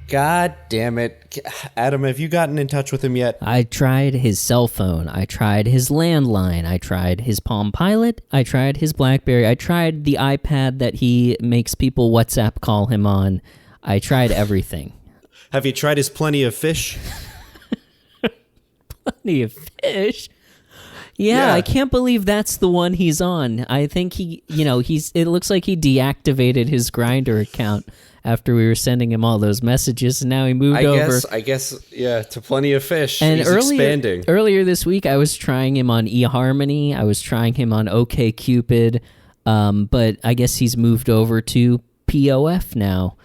God damn it. Adam, have you gotten in touch with him yet? I tried his cell phone. I tried his landline. I tried his Palm Pilot. I tried his BlackBerry. I tried the iPad that he makes people WhatsApp call him on. I tried everything. Have you tried his Plenty of Fish? Plenty of Fish? Yeah, I can't believe that's the one he's on. I think it looks like he deactivated his Grindr account after we were sending him all those messages, and now he moved over. I guess, to Plenty of Fish. And he's expanding. Earlier this week, I was trying him on eHarmony. I was trying him on OkCupid, but I guess he's moved over to POF now.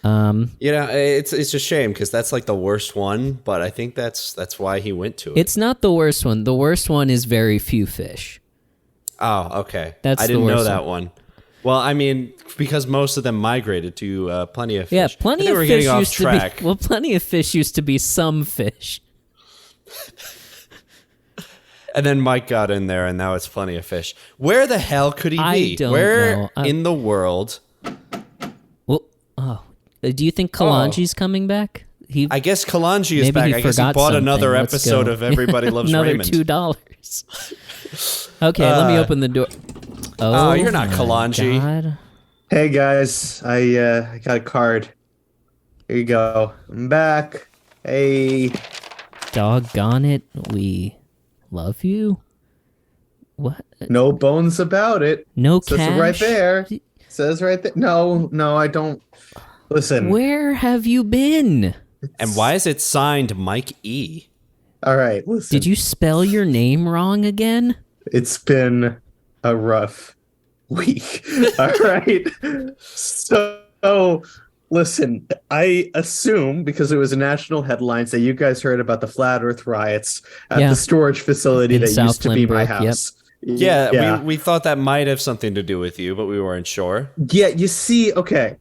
It's a shame because that's like the worst one, but I think that's why he went to it. It's not the worst one. The worst one is Very Few Fish. Oh, okay. I didn't know that one. Well, I mean, because most of them migrated to Plenty of Fish. Yeah, Plenty of Fish used to be. Well, Plenty of Fish used to be Some Fish. And then Mike got in there, and now it's Plenty of Fish. Where the hell could he be? I don't know. Where in the world? Well, do you think Kalanji's coming back? I guess Kalanji is back. I guess he bought another episode of Everybody Loves Raymond. Another $2. Okay, let me open the door. Oh, you're not Kalanji. God. Hey guys, I got a card. Here you go. I'm back. Hey. Doggone it, we love you. What? No bones about it. No cash. Says it right there. Says right there. No, I don't. Listen. Where have you been? And why is it signed Mike E? All right, listen. Did you spell your name wrong again? It's been a rough week. All right. So, listen, I assume because it was a national headlines that you guys heard about the Flat Earth riots at the storage facility that South used to be my house. Yep. Yeah. We thought that might have something to do with you, but we weren't sure. Yeah, you see, okay.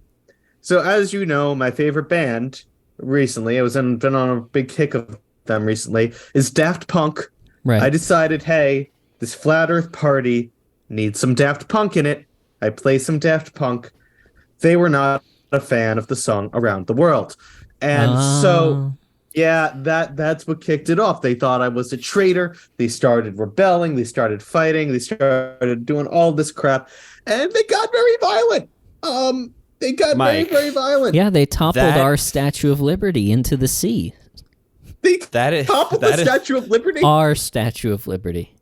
So as you know, my favorite band recently, been on a big kick of them recently, is Daft Punk. Right. I decided, hey, this Flat Earth party needs some Daft Punk in it. I play some Daft Punk. They were not a fan of the song Around the World. And so, yeah, that's what kicked it off. They thought I was a traitor. They started rebelling. They started fighting. They started doing all this crap. And they got very violent. They got very, very violent. Yeah, they toppled our Statue of Liberty into the sea. They toppled the Statue of Liberty? Our Statue of Liberty.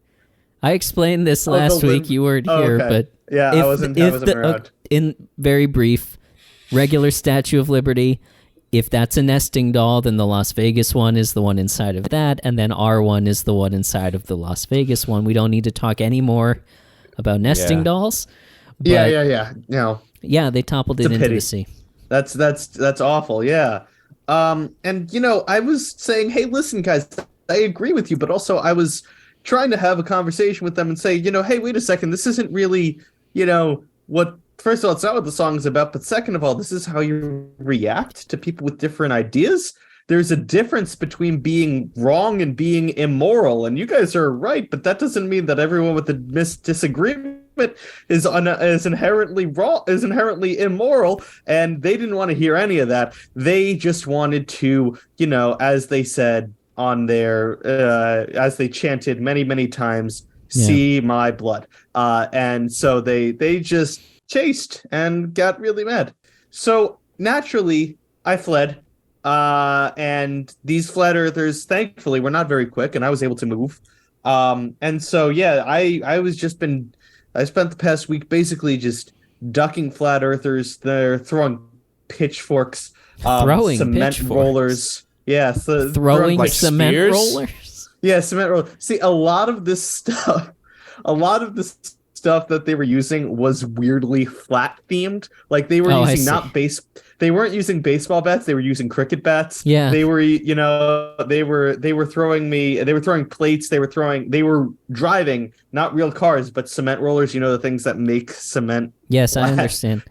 I explained this last week. You weren't here, but yeah, I wasn't around. In very brief, regular Statue of Liberty. If that's a nesting doll, then the Las Vegas one is the one inside of that, and then our one is the one inside of the Las Vegas one. We don't need to talk anymore about nesting dolls. But Yeah. No. Yeah, they toppled it into the sea. That's awful. Yeah. And I was saying, hey, listen, guys, I agree with you, but also I was trying to have a conversation with them and say, hey, wait a second, this isn't really, what. First of all, it's not what the song is about, but second of all, this is how you react to people with different ideas. There's a difference between being wrong and being immoral, and you guys are right, but that doesn't mean that everyone with a disagreement is inherently wrong, is inherently immoral, and they didn't want to hear any of that. They just wanted to, as they said on their, as they chanted many, many times, see my blood. And so they just chased and got really mad. So naturally, I fled. And these flat earthers, thankfully, were not very quick, and I was able to move. And so, yeah, I spent the past week basically just ducking flat earthers. They're throwing pitchforks, cement rollers. Yeah, so throwing like cement spears? rollers. Yeah, cement rollers. See, a lot of this stuff that they were using was weirdly flat themed. Like they were they weren't using baseball bats, they were using cricket bats. Yeah. They were they were throwing plates, they were driving not real cars but cement rollers, the things that make cement. Yes, flat. I understand.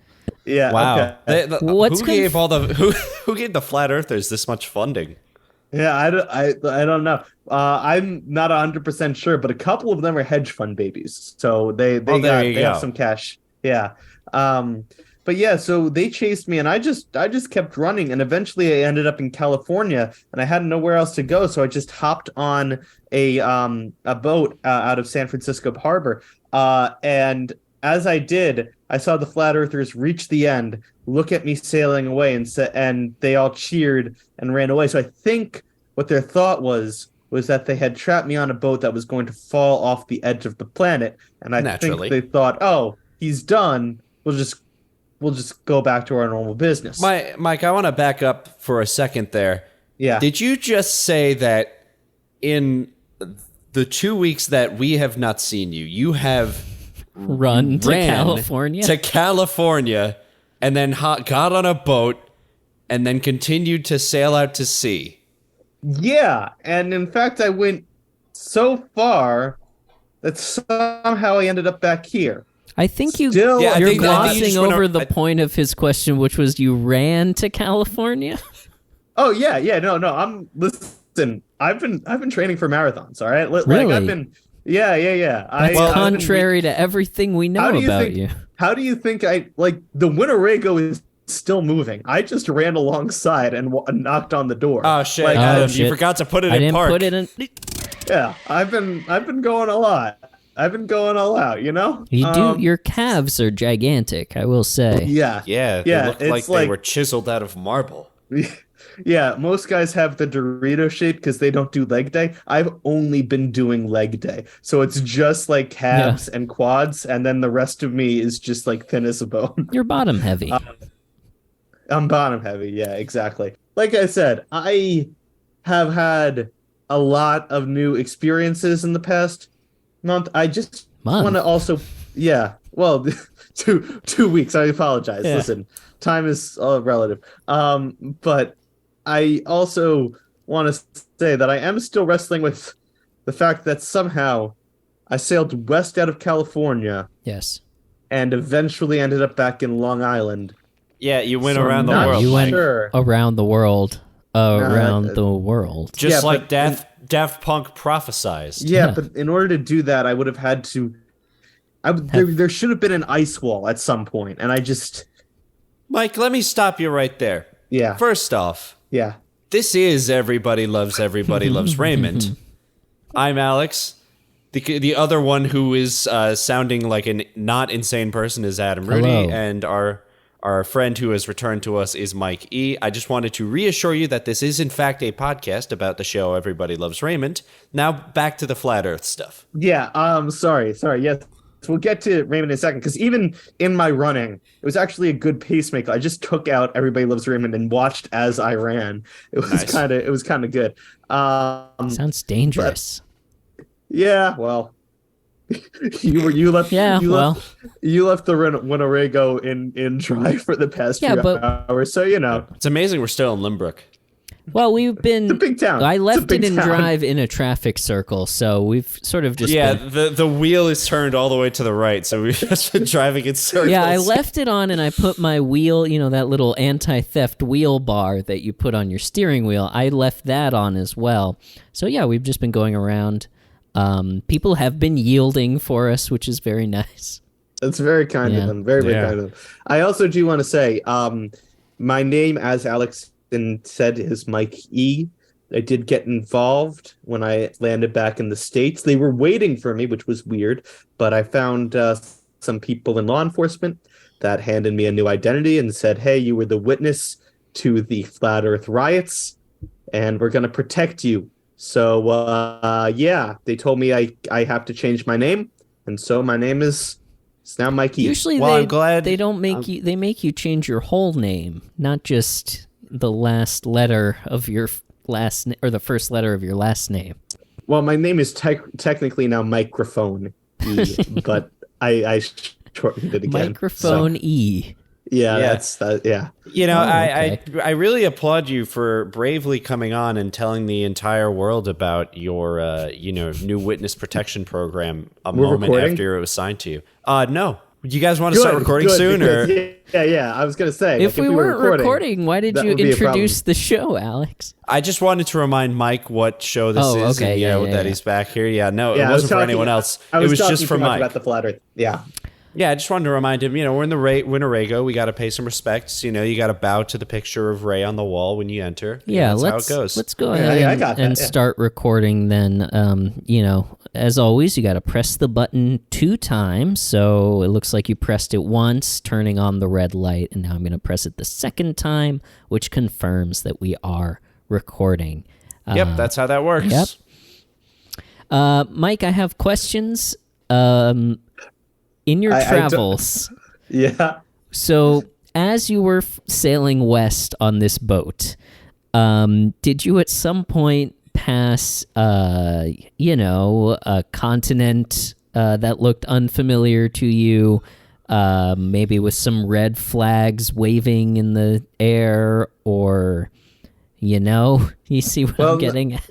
Yeah. Wow. Okay. Who gave the flat earthers this much funding? Yeah, I don't know. I'm not 100% sure, but a couple of them are hedge fund babies, so they have some cash. Yeah. but yeah, so they chased me, and I just kept running, and eventually I ended up in California, and I had nowhere else to go, so I just hopped on a boat out of San Francisco Harbor, and as I did, I saw the flat earthers reach the end, look at me sailing away, and they all cheered and ran away. So I think what their thought was that they had trapped me on a boat that was going to fall off the edge of the planet, and I Naturally. think they thought, "Oh, he's done. We'll just go back to our normal business." Mike, I want to back up for a second there. Yeah. Did you just say that in the 2 weeks that we have not seen you, you have Run to ran California. to California and then got on a boat and then continued to sail out to sea? Yeah, and in fact, I went so far that somehow I ended up back here. I think you, Still, Yeah, I you're think you glossing just went over the point of his question, which was you ran to California. Oh yeah, no. Listen. I've been training for marathons. All right, Really? I've been. Yeah. That's contrary to everything we know about you. How do you think the Winnebago is still moving? I just ran alongside and knocked on the door. Oh shit, Like, Adam, shit. you forgot to put it I in didn't park. put it in. yeah, I've been going a lot. I've been going all out. You know. You do. Your calves are gigantic, I will say. Yeah. Yeah, they Yeah, looked like it's they were chiseled out of marble. Yeah, most guys have the Dorito shape because they don't do leg day. I've only been doing leg day. So it's just like calves and quads, and then the rest of me is just like thin as a bone. You're bottom heavy. I'm bottom heavy. Yeah, exactly. Like I said, I have had a lot of new experiences in the past month. I just want to also, well, 2 weeks. I apologize. Yeah. Listen, time is relative. But I also want to say that I am still wrestling with the fact that somehow I sailed west out of California Yes. and eventually ended up back in Long Island. Yeah, you went So around the not world. You went sure. around the world. Around the world. Just Yeah, like but- Daft Punk prophesized. Yeah, Yeah. but in order to do that, I would have had to. There should have been an ice wall at some point, and I just. Mike, let me stop you right there. Yeah. First off, Yeah. this is Everybody Loves Raymond. I'm Alex. The other one who is sounding like a not insane person is Adam Rudy, Hello. and our friend who has returned to us is Mike E. I just wanted to reassure you that this is in fact a podcast about the show Everybody Loves Raymond. Now back to the flat Earth stuff. Yeah. Sorry. Yes. We'll get to Raymond in a second, because even in my running, it was actually a good pacemaker. I just took out Everybody Loves Raymond and watched as I ran. It was Nice. kind of good. Sounds dangerous. Yeah. Well, you left. Yeah, You well. left, you left the Winnebago in dry for the past Yeah, few but- hours, so you know. It's amazing we're still in Limbrook. Well, we've been. It's a big town. I It's a left big it in town. drive in a traffic circle, so we've sort of just Yeah, been. the wheel is turned all the way to the right, so we've just been driving in circles. Yeah, I left it on and I put my wheel, that little anti-theft wheel bar that you put on your steering wheel. I left that on as well. So yeah, we've just been going around. People have been yielding for us, which is very nice. That's very kind of them. Very Yeah. kind of them. I also do want to say, my name, as Alex said, is Mike E. I did get involved when I landed back in the States. They were waiting for me, which was weird, but I found some people in law enforcement that handed me a new identity and said, hey, you were the witness to the Flat Earth riots, and we're going to protect you. So, yeah, they told me I have to change my name, and so my name is it's now Mike E. Usually Well, they I'm glad- they don't make you. They make you change your whole name, not just the last letter of your or the first letter of your last name. Well, my name is technically now Microphone E, but I shortened it again. Microphone So, E. yeah, Yeah. that's that. Yeah. You know, Oh, I really applaud you for bravely coming on and telling the entire world about your new witness protection program a We're moment recording? after it was signed to you. No. You guys want to start recording good, soon, because- or yeah. I was gonna say, If we weren't recording, why did that you would be a problem. introduce the show, Alex? I just wanted to remind Mike what show this is, okay, and, yeah, that yeah. he's back here. Yeah, no, Yeah, it I was wasn't for talking- anyone else. I It was talking just for too much Mike. about the Flat Earth. Yeah. Yeah, I just wanted to remind him, we're in the Winnebago. We got to pay some respects. You got to bow to the picture of Ray on the wall when you enter. Yeah, that's let's how it goes. let's go ahead I got that, and yeah. start recording then. As always, you got to press the button 2 times. So it looks like you pressed it once, turning on the red light, and now I'm going to press it the second time, which confirms that we are recording. Yep, that's how that works. Yep. Mike, I have questions. In your travels, Yeah. so as you were sailing west on this boat, did you at some point pass, a continent that looked unfamiliar to you, maybe with some red flags waving in the air, or, you see what I'm getting at?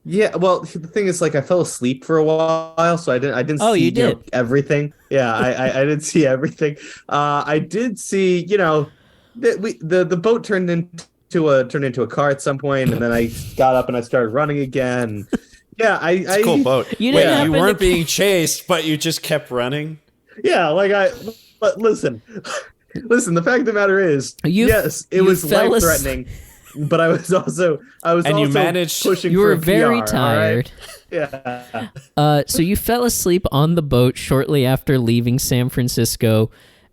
Yeah, well, the thing is, like, I fell asleep for a while, so I didn't Oh, see you did? everything. Yeah, I didn't see everything. I did see, the boat turned into a car at some point, and then I got up and I started running again. Yeah, It's a cool boat. You Wait, didn't you happen weren't to- being chased, but you just kept running? Yeah, but listen, the fact of the matter is, yes, it you was fell as- life-threatening, but I was also you managed- pushing You for were a very PR, all right? tired. Yeah. So you fell asleep on the boat shortly after leaving San Francisco,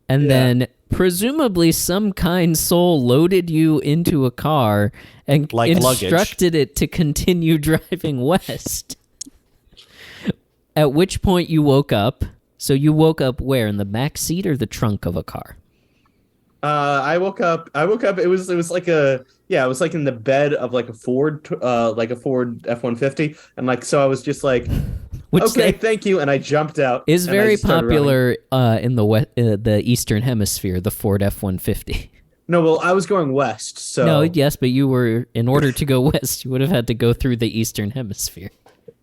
and then presumably some kind soul loaded you into a car and Like instructed it to continue driving west. At which point you woke up. So you woke up where? In the back seat or the trunk of a car? I woke up. It was like it was like in the bed of like a Ford F-150, and like so I was just like, Which okay, thank you, and I jumped out. is and I very just started running. popular in the Eastern Hemisphere, the Ford F-150. No, well, I was going west, so No, yes, but you were, in order to go west, you would have had to go through the Eastern Hemisphere.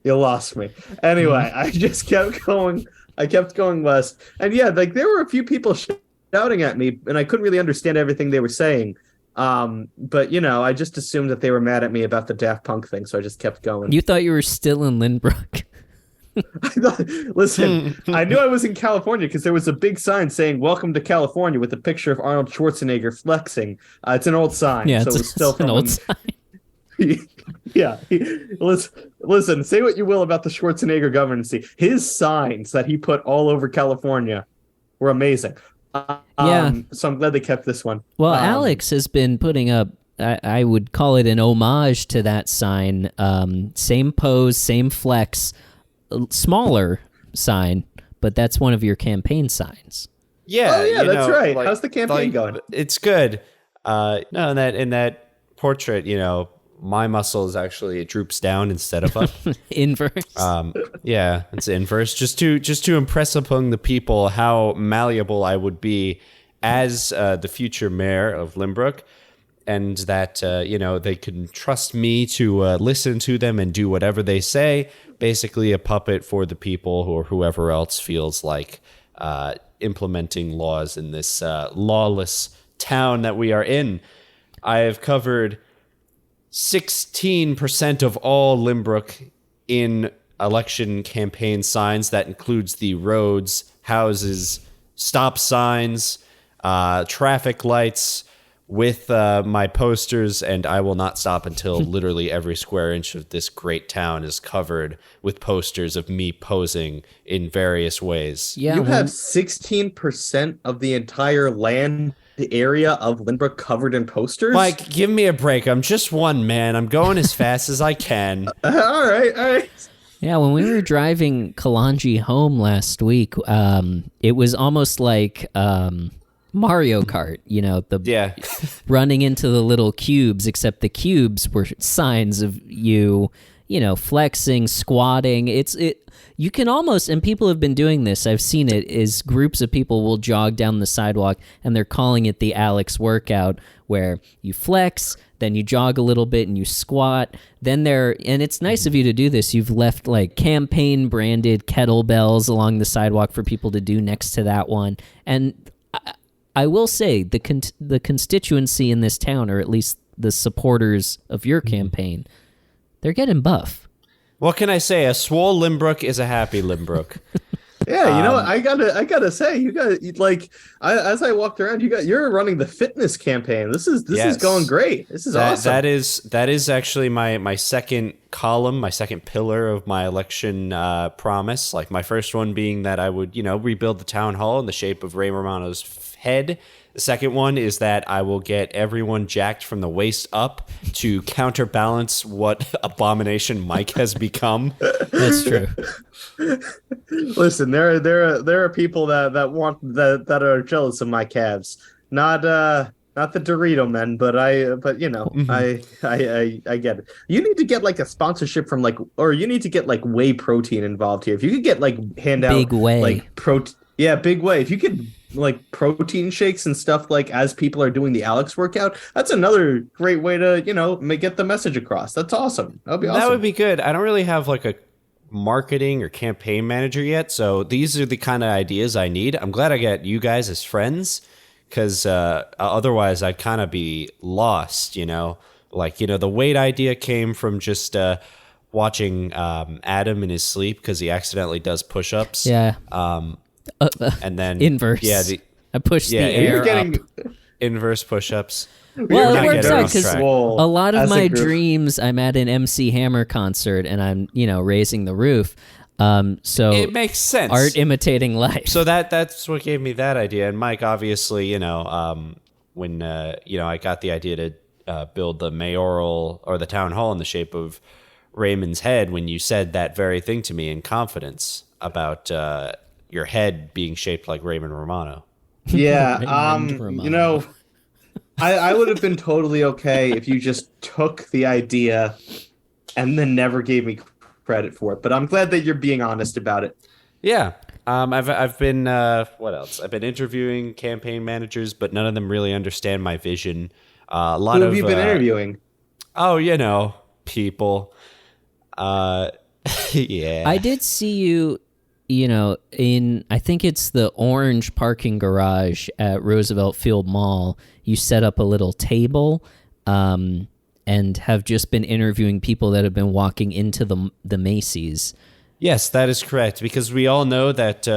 you lost me. Anyway, I just kept going. I kept going west, and yeah, like there were a few people shouting at me, and I couldn't really understand everything they were saying. But I just assumed that they were mad at me about the Daft Punk thing, so I just kept going. You thought you were still in Lynbrook. Listen, I knew I was in California because there was a big sign saying "Welcome to California" with a picture of Arnold Schwarzenegger flexing. It's an old sign, Yeah, so it's, it's still it's an from old sign. Yeah, listen. Say what you will about the Schwarzenegger governance. His signs that he put all over California were amazing. Yeah. So I'm glad they kept this one. Well, Alex has been putting up, I would call it an homage to that sign. Same pose, same flex, smaller sign, but that's one of your campaign signs. Yeah. Oh yeah, that's right. How's the campaign going? It's good. No, in that portrait, my muscles actually it droops down instead of up. Inverse. Yeah, it's inverse. Just to impress upon the people how malleable I would be as the future mayor of Lynbrook, and that they can trust me to listen to them and do whatever they say. Basically, a puppet for the people or whoever else feels like implementing laws in this lawless town that we are in. I have covered 16% of all Lynbrook in election campaign signs. That includes the roads, houses, stop signs, traffic lights, with my posters, and I will not stop until literally every square inch of this great town is covered with posters of me posing in various ways. Yeah, You have 16% of the entire land area of Lynbrook covered in posters? Mike, give me a break. I'm just one man. I'm going as fast as I can. All right. Yeah, when we were driving Kalanji home last week, it was almost like Mario Kart, Yeah. running into the little cubes, except the cubes were signs of you, flexing, squatting. You can almost, and people have been doing this, I've seen it, is groups of people will jog down the sidewalk and they're calling it the Alex workout, where you flex, then you jog a little bit and you squat. And it's nice of you to do this. You've left like campaign branded kettlebells along the sidewalk for people to do next to that one. And I will say the constituency in this town, or at least the supporters of your campaign, they're getting buff. What can I say? A swole Lynbrook is a happy Lynbrook. Yeah, you know what? I gotta say, you got like as I walked around, you're running the fitness campaign. This is Yes. going great. This is awesome. That is actually my second column, my second pillar of my election promise. Like my first one being that I would, rebuild the town hall in the shape of Ray Romano's head. The second one is that I will get everyone jacked from the waist up to counterbalance what abomination Mike has become. That's true. Listen, there are people that want that are jealous of my calves. Not the Dorito men, but I get it. You need to get like a sponsorship from or you need to get like whey protein involved here. If you could get hand out Big Whey. like Big Whey. If you could like protein shakes and stuff like as people are doing the Alex workout, that's another great way to get the message across. That's awesome. That would be awesome. That would be good. I don't really have like a marketing or campaign manager yet, so these are the kind of ideas I need. I'm glad I got you guys as friends, because otherwise I'd kind of be lost. The weight idea came from just watching Adam in his sleep because he accidentally does push-ups. Yeah. And then inverse. Yeah, I pushed the air up. Inverse push-ups. Well, it works out because track. a lot of my dreams, I'm at an MC Hammer concert and I'm, raising the roof. So it makes sense. Art imitating life. So that's what gave me that idea. And Mike, obviously, when I got the idea to build the mayoral or the town hall in the shape of Raymond's head, when you said that very thing to me in confidence about your head being shaped like Raymond Romano. Yeah, I would have been totally okay if you just took the idea and then never gave me credit for it. But I'm glad that you're being honest about it. Yeah. I've been what else? I've been interviewing campaign managers, but none of them really understand my vision. Who have you been interviewing? Oh, people. Yeah. I did see you, in, I think it's the orange parking garage at Roosevelt Field Mall. You set up a little table and have just been interviewing people that have been walking into the Macy's. Yes, that is correct, because we all know that,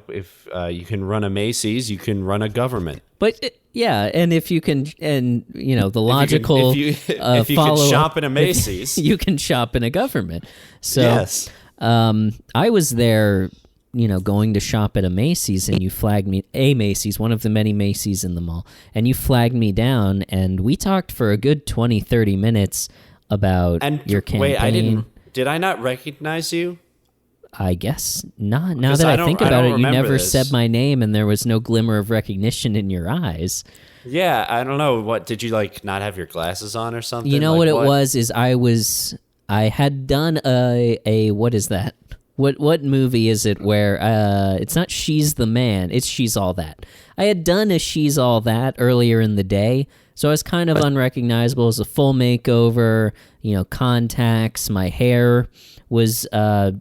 if you can run a Macy's, you can run a government. But and if you can, the logical if you can shop in a Macy's, you can shop in a government. So yes. I was there, going to shop at a Macy's, and you flagged me, one of the many Macy's in the mall, and you flagged me down, and we talked for a good 20, 30 minutes about your campaign. Wait, did I not recognize you? I guess not. Now that I think about it, you never said my name, and there was no glimmer of recognition in your eyes. Yeah, I don't know. What, did you not have your glasses on or something? You know what it was is I had done a what is that? What movie is it where it's not She's the Man, it's She's All That. I had done a She's All That earlier in the day, so I was kind of unrecognizable. It was a full makeover, contacts, my hair was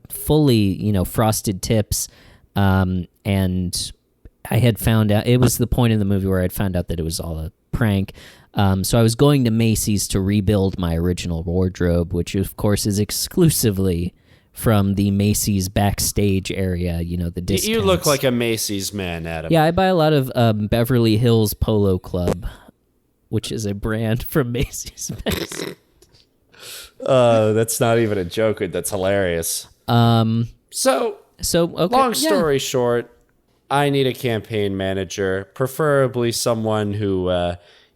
fully, frosted tips, and I had found out, it was the point in the movie where I'd found out that it was all a prank. So I was going to Macy's to rebuild my original wardrobe, which of course is exclusively from the Macy's backstage area, the discounts. You look like a Macy's man, Adam. Yeah, I buy a lot of Beverly Hills Polo Club, which is a brand from Macy's. That's not even a joke. That's hilarious. So okay, long story short, I need a campaign manager, preferably someone who,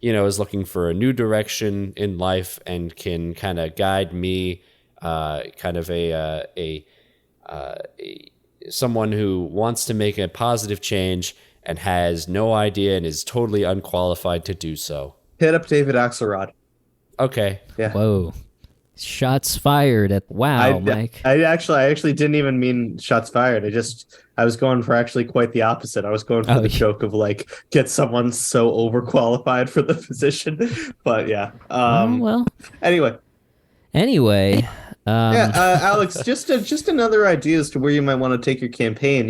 is looking for a new direction in life and can kind of guide me, kind of someone who wants to make a positive change and has no idea and is totally unqualified to do so. Hit up David Axelrod. Okay. Yeah. Whoa. Shots fired at Mike. I actually didn't even mean shots fired. I was going for actually quite the opposite. I was going for the joke of get someone so overqualified for the position. But yeah. Well. Anyway, Alex, just another idea as to where you might want to take your campaign.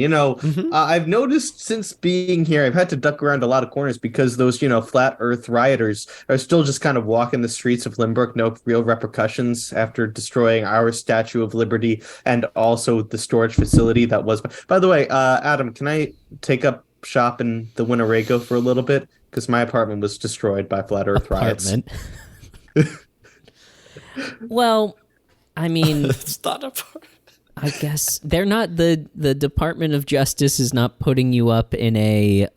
I've noticed since being here, I've had to duck around a lot of corners because those, flat Earth rioters are still just kind of walking the streets of Limbrook, no real repercussions after destroying our Statue of Liberty and also the storage facility that was. By the way, Adam, can I take up shop in the Winnebago for a little bit? Because my apartment was destroyed by flat Earth riots. Well, I mean, It's not a part. I guess they're not the Department of Justice is not putting you up in a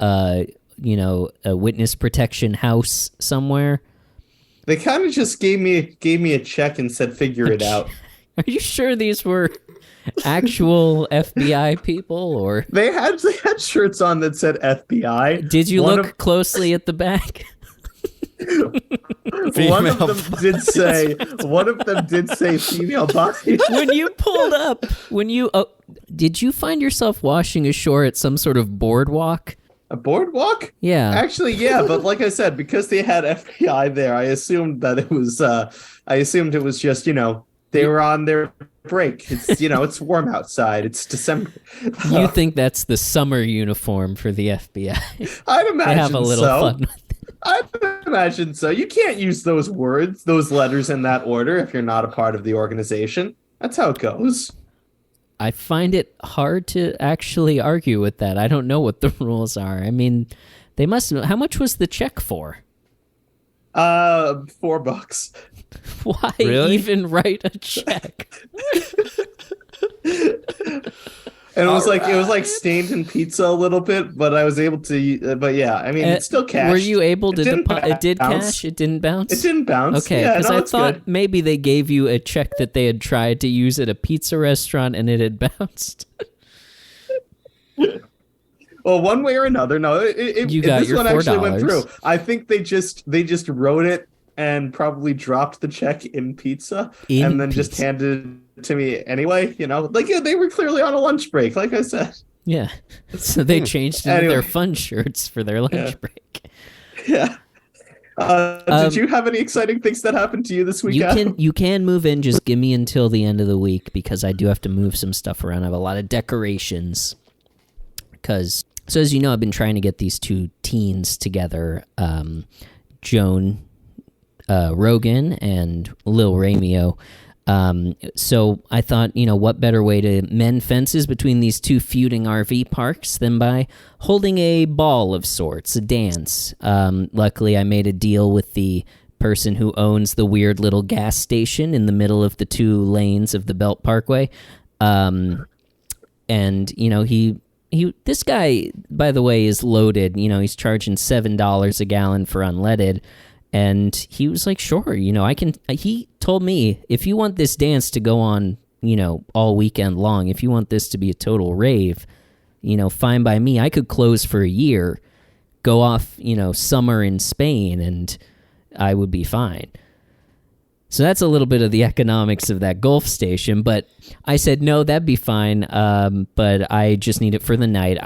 witness protection house somewhere. They kind of just gave me a check and said, "Figure it out." Are you sure these were actual FBI people, or They had shirts on that said FBI. did you look closely at the back? One of them did say female body. When you pulled up, did you find yourself washing ashore at some sort of boardwalk? A boardwalk? Yeah. Actually, yeah, but like I said, because they had FBI there, I assumed that it was just, they were on their break. It's, it's warm outside. It's December. You think that's the summer uniform for the FBI? I'd imagine They have a little so. fun with it. I imagine so. You can't use those letters in that order if you're not a part of the organization. That's how it goes. I find it hard to actually argue with that. I don't know what the rules are. I mean, they must. How much was the check for? $4. Why Really? even write a check? And it was like stained in pizza a little bit, but I was able to. But yeah, I mean, it's still cash. Were you able to? It did bounce. cash. It didn't bounce. It didn't bounce. Okay, yeah, because no, I it's thought good. maybe they gave you a check that they had tried to use at a pizza restaurant and it had bounced. Well, one way or another, no. You got this your one actually went $4. through. I think they just wrote it and probably dropped the check in pizza and then just handed it to me anyway. They were clearly on a lunch break, like I said. Yeah, so they changed into their fun shirts for their lunch break. Yeah. Did you have any exciting things that happened to you this week? You can move in. Just give me until the end of the week because I do have to move some stuff around. I have a lot of decorations. So as you know, I've been trying to get these two teens together, Joan Rogan and Lil Ramio. So I thought, what better way to mend fences between these two feuding RV parks than by holding a ball of sorts, a dance. Luckily, I made a deal with the person who owns the weird little gas station in the middle of the two lanes of the Belt Parkway. And, this guy, by the way, is loaded. He's charging $7 a gallon for unleaded. And he was like, sure, he told me, if you want this dance to go on, all weekend long, if you want this to be a total rave, fine by me. I could close for a year, go off, summer in Spain, and I would be fine. So that's a little bit of the economics of that Gulf station. But I said, no, that'd be fine. But I just need it for the night.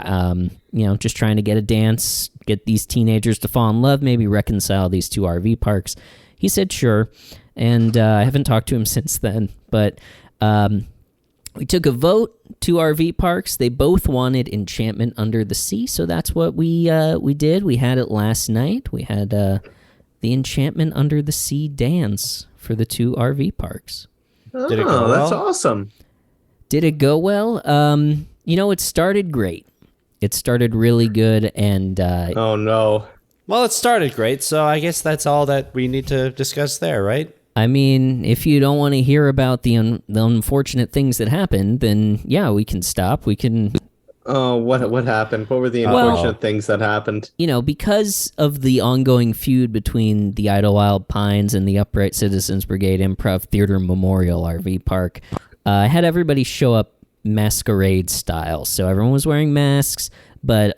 Just trying to get a dance, get these teenagers to fall in love, maybe reconcile these two RV parks. He said, sure. And I haven't talked to him since then. But we took a vote, two RV parks. They both wanted Enchantment Under the Sea. So that's what we did. We had it last night. We had the Enchantment Under the Sea dance for the two RV parks. Did it go well? That's awesome. Did it go well? It started great. It started really good, and oh no. Well, it started great, so I guess that's all that we need to discuss there, right? I mean, if you don't want to hear about the unfortunate things that happened, then yeah, we can stop. We can. Oh, what happened? What were the unfortunate things that happened? Because of the ongoing feud between the Idlewild Pines and the Upright Citizens Brigade Improv Theater Memorial RV Park, I had everybody show up masquerade style. So everyone was wearing masks, but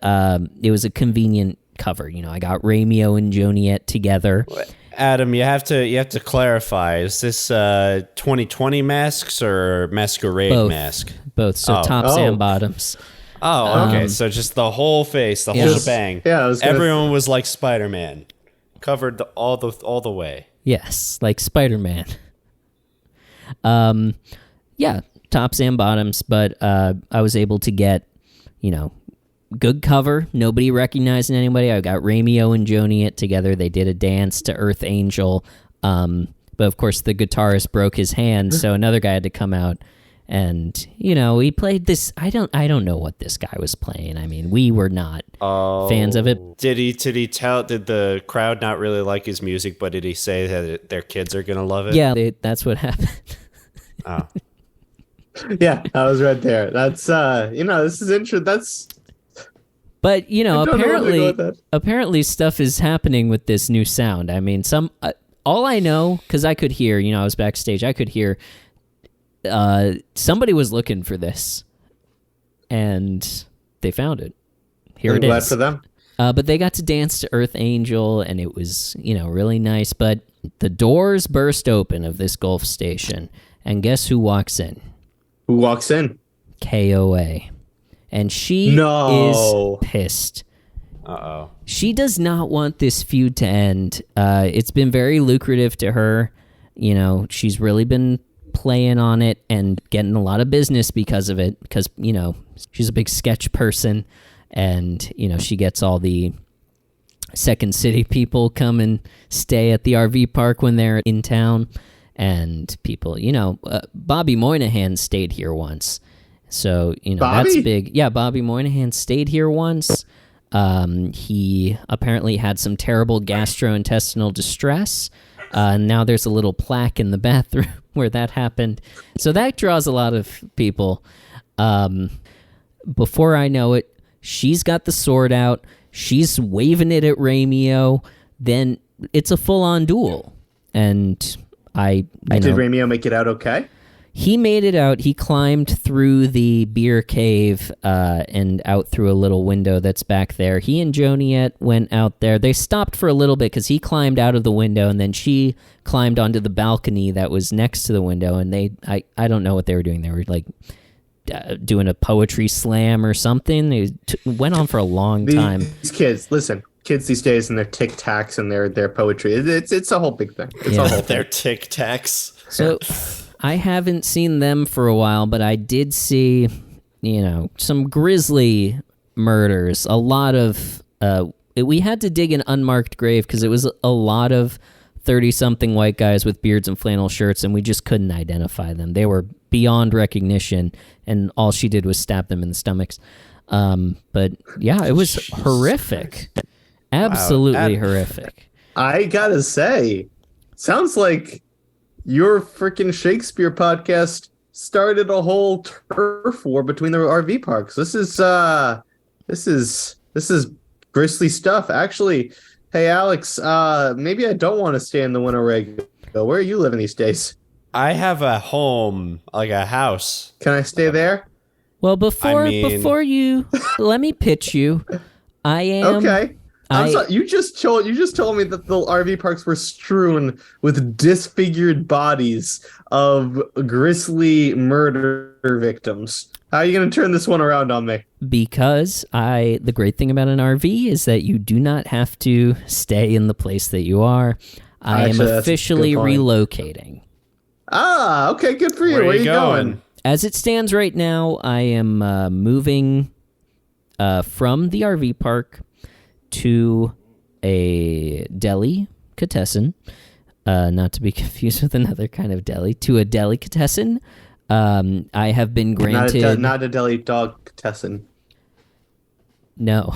it was a convenient cover. I got Ramio and Joniette together. Adam, you have to clarify. Is this 2020 masks or masquerade mask? Both. So tops and bottoms. Oh, okay. So just the whole face, the whole shebang. Yeah, everyone was like Spider-Man, covered all the way. Yes, like Spider-Man. Yeah, tops and bottoms, but I was able to get, good cover. Nobody recognizing anybody. I got Ramio and Joni it together. They did a dance to Earth Angel. But of course the guitarist broke his hand, so another guy had to come out. And he played this. I don't know what this guy was playing. I mean, we were not fans of it. Did the crowd not really like his music? But did he say that their kids are gonna love it? Yeah, that's what happened. Oh. Yeah, I was right there. That's this is interesting. But apparently stuff is happening with this new sound. I mean, all I know, because I could hear. I was backstage. I could hear. Somebody was looking for this, and they found it. Here it is. Glad for them. But they got to dance to Earth Angel, and it was, really nice. But the doors burst open of this Gulf station, and guess who walks in? Who walks in? KOA. And she is pissed. Uh-oh. She does not want this feud to end. It's been very lucrative to her. She's really been playing on it and getting a lot of business because of it, because she's a big sketch person, and she gets all the Second City people come and stay at the RV park when they're in town, and people Bobby Moynihan stayed here once, so that's big. Yeah, Bobby Moynihan stayed here once. He apparently had some terrible gastrointestinal distress. Now there's a little plaque in the bathroom where that happened. So that draws a lot of people. Before I know it, she's got the sword out. She's waving it at Ramio. Then it's a full-on duel. And did Ramio make it out okay? He made it out. He climbed through the beer cave and out through a little window that's back there. He and Joniet went out there. They stopped for a little bit because he climbed out of the window, and then she climbed onto the balcony that was next to the window. And I don't know what they were doing. They were like doing a poetry slam or something. It went on for a long time. These kids, listen. Kids these days and their tic tacs and their poetry. It's a whole big thing. It's a whole thing. Their tic tacs. So I haven't seen them for a while, but I did see, some grisly murders. A lot of, we had to dig an unmarked grave because it was a lot of 30-something white guys with beards and flannel shirts, and we just couldn't identify them. They were beyond recognition, and all she did was stab them in the stomachs. But yeah, it was horrific. Absolutely horrific. I gotta say, sounds like your freaking Shakespeare podcast started a whole turf war between the RV parks. This is grisly stuff. Actually, hey Alex, maybe I don't want to stay in the Winnebago. Where are you living these days? I have a home, like a house. Can I stay there? Well, before you let me pitch you. I am okay. I'm sorry, you just told me that the RV parks were strewn with disfigured bodies of grisly murder victims. How are you going to turn this one around on me? Because the great thing about an RV is that you do not have to stay in the place that you are. I am officially relocating. Ah, okay, good for you. Where are you going? As it stands right now, I am moving from the RV park to a delicatessen, not to be confused with another kind of deli, to a delicatessen. I have been granted... Not a Delidogtessen. No.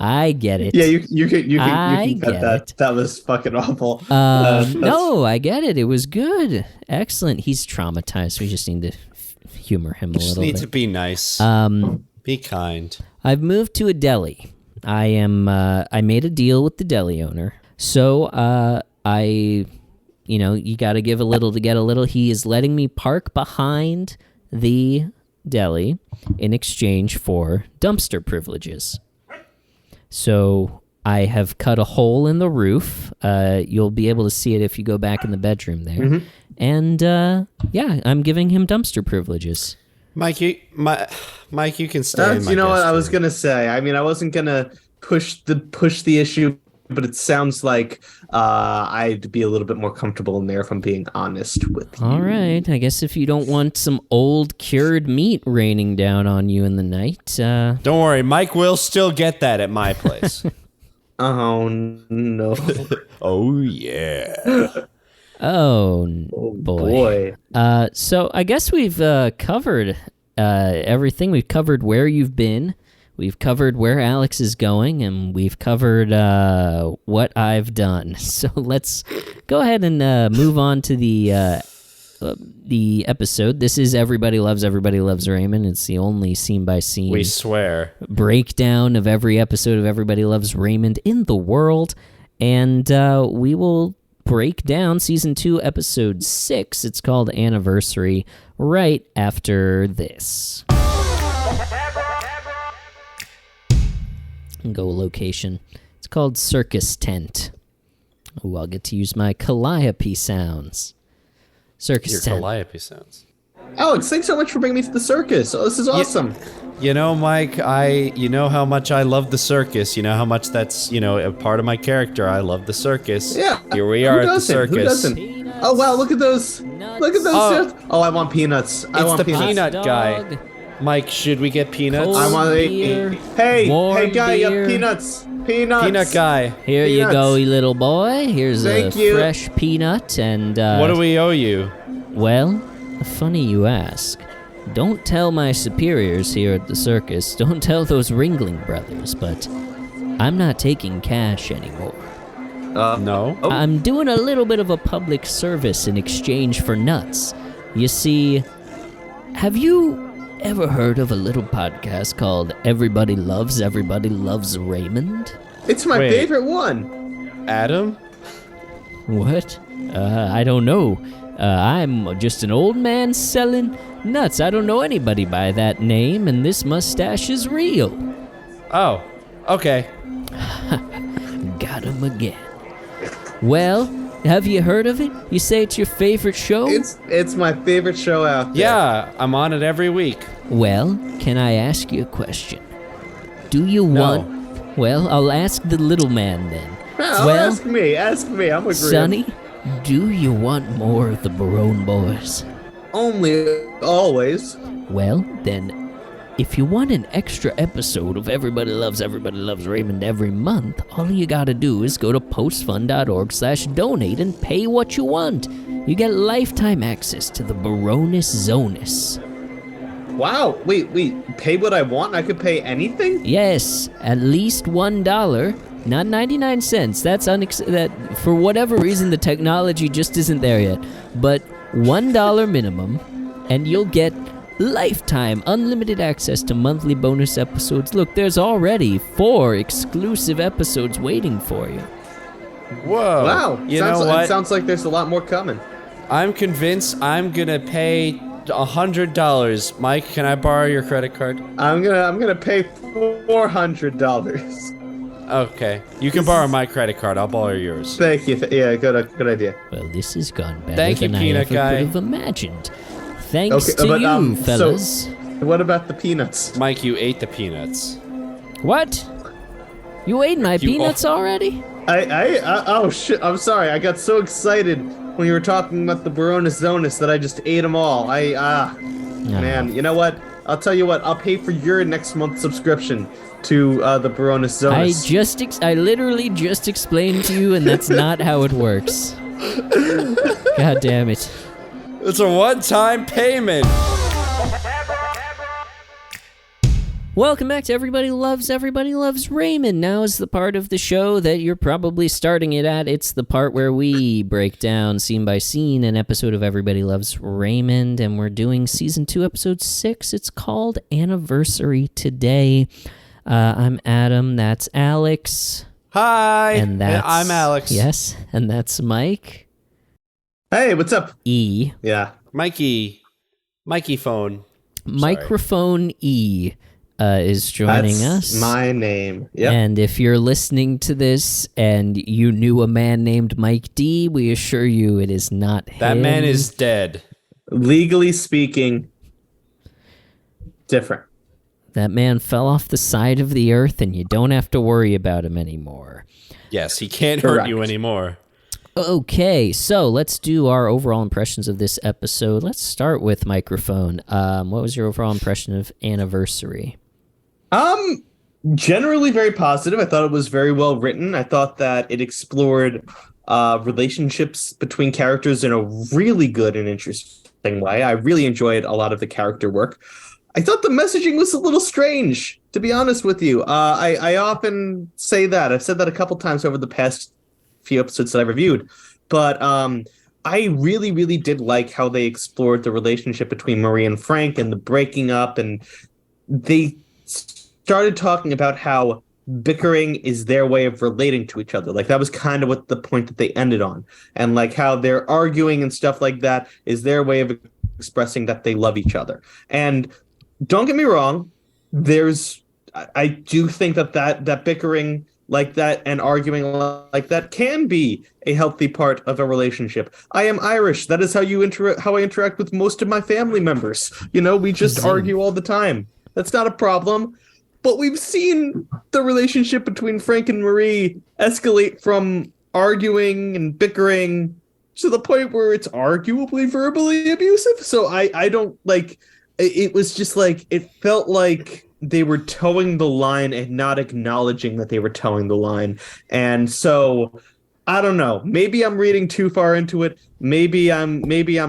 I get it. Yeah, you can cut that. It. That was fucking awful. No, I get it. It was good. Excellent. He's traumatized. We just need to humor him a little bit. Just need to be nice. Be kind. I've moved to a deli. I made a deal with the deli owner. So, you got to give a little to get a little. He is letting me park behind the deli in exchange for dumpster privileges. So I have cut a hole in the roof. You'll be able to see it if you go back in the bedroom there. Mm-hmm. And, I'm giving him dumpster privileges. Mike, you can stay in my You know what guest I was room. gonna say. I mean, I wasn't gonna push the issue but it sounds like I'd be a little bit more comfortable in there if I'm being honest with you. All right. I guess if you don't want some old cured meat raining down on you in the night. Don't worry, Mike will still get that at my place. Oh, no. Oh, yeah. Oh, boy. So I guess we've covered everything. We've covered where you've been. We've covered where Alex is going, and we've covered what I've done. So let's go ahead and move on to the episode. This is Everybody Loves Raymond. It's the only scene-by-scene, We swear, breakdown of every episode of Everybody Loves Raymond in the world. And we will break down Season 2, Episode 6. It's called Anniversary, right after this. Go location. It's called Circus Tent. Ooh, I'll get to use my calliope sounds. Circus your Tent. calliope sounds. Alex, thanks so much for bringing me to the circus. Oh, this is awesome. You know, Mike, you know how much I love the circus. You know how much that's, a part of my character. I love the circus. Yeah. Here we are at the circus. Who doesn't? Oh, wow, look at those. Look at those. Oh, I want peanuts. I want It's the peanuts. peanut Dog. guy. Mike, should we get peanuts? Cold I want beer, Hey, warm guy, you beer. have peanuts. Peanuts. Peanut guy. Here you Peanuts. go, you little boy. Here's Thank a you. fresh peanut. And What do we owe you? Well, funny you ask. Don't tell my superiors here at the circus. Don't tell those Ringling brothers, but I'm not taking cash anymore. No. Oh. I'm doing a little bit of a public service in exchange for nuts. You see, have you ever heard of a little podcast called Everybody Loves Raymond? It's my Wait. favorite one. Adam? What? I don't know. I'm just an old man selling nuts. I don't know anybody by that name, and this mustache is real. Oh, okay. Got him again. Well, have you heard of it? You say it's your favorite show? It's my favorite show out there. Yeah, I'm on it every week. Well, can I ask you a question? Do you No. want... Well, I'll ask the little man then. Oh, Well, ask me. I'm agreeing. Sonny, do you want more of the Barone boys? Only always. Well, then, if you want an extra episode of Everybody Loves Raymond every month, all you gotta do is go to postfund.org/donate and pay what you want. You get lifetime access to the Baroness Zonus. Wow. Wait. Pay what I want? I could pay anything? Yes, at least $1, not 99 cents. That's that for whatever reason the technology just isn't there yet. But $1 minimum, and you'll get lifetime unlimited access to monthly bonus episodes. Look, there's already 4 exclusive episodes waiting for you. Whoa. Wow. You know what? It sounds like there's a lot more coming. I'm convinced I'm gonna pay $100. Mike, can I borrow your credit card? I'm gonna pay $400. Okay. You can borrow my credit card. I'll borrow yours. Thank you. Yeah, good idea. Well, this has gone better Thank you, than I Peanut ever Guy. could have imagined. Thanks Okay, to but, you, so- fellas. What about the peanuts? Mike, you ate the peanuts. What? You ate my peanuts already? Oh shit! I'm sorry. I got so excited when you were talking about the Baroness Zonus that I just ate them all. Man, you know what? I'll tell you what. I'll pay for your next month's subscription to the Baroness Zonus. I literally just explained to you, and that's not how it works. God damn it. It's a one-time payment. Welcome back to Everybody Loves Raymond. Now is the part of the show that you're probably starting it at. It's the part where we break down scene by scene an episode of Everybody Loves Raymond, and we're doing Season 2, Episode 6. It's called Anniversary today. I'm Adam, that's Alex. Hi. And that's... I'm Alex. Yes, and that's Mike. Hey, what's up? E. Yeah. Mikey phone. Microphone E is joining That's us. my name. Yep. And if you're listening to this and you knew a man named Mike D, we assure you it is not him. That man is dead. Legally speaking, different. That man fell off the side of the earth, and you don't have to worry about him anymore. Yes, he can't hurt you anymore. Okay, so let's do our overall impressions of this episode. Let's start with Microphone. What was your overall impression of Anniversary? Generally very positive. I thought it was very well written. I thought that it explored relationships between characters in a really good and interesting way. I really enjoyed a lot of the character work. I thought the messaging was a little strange, to be honest with you. I often say that. I've said that a couple times over the past few episodes that I reviewed. But I really, really did like how they explored the relationship between Marie and Frank and the breaking up. And they started talking about how bickering is their way of relating to each other. Like, that was kind of what the point that they ended on. And like how they're arguing and stuff like that is their way of expressing that they love each other. And don't get me wrong, I do think that bickering like that and arguing like that can be a healthy part of a relationship. I am Irish. That is how I interact with most of my family members. We just argue all the time. That's not a problem. But we've seen the relationship between Frank and Marie escalate from arguing and bickering to the point where it's arguably verbally abusive. So I don't like. It was just like, it felt like they were towing the line and not acknowledging that they were towing the line. And so I don't know, maybe I'm reading too far into it. Maybe I'm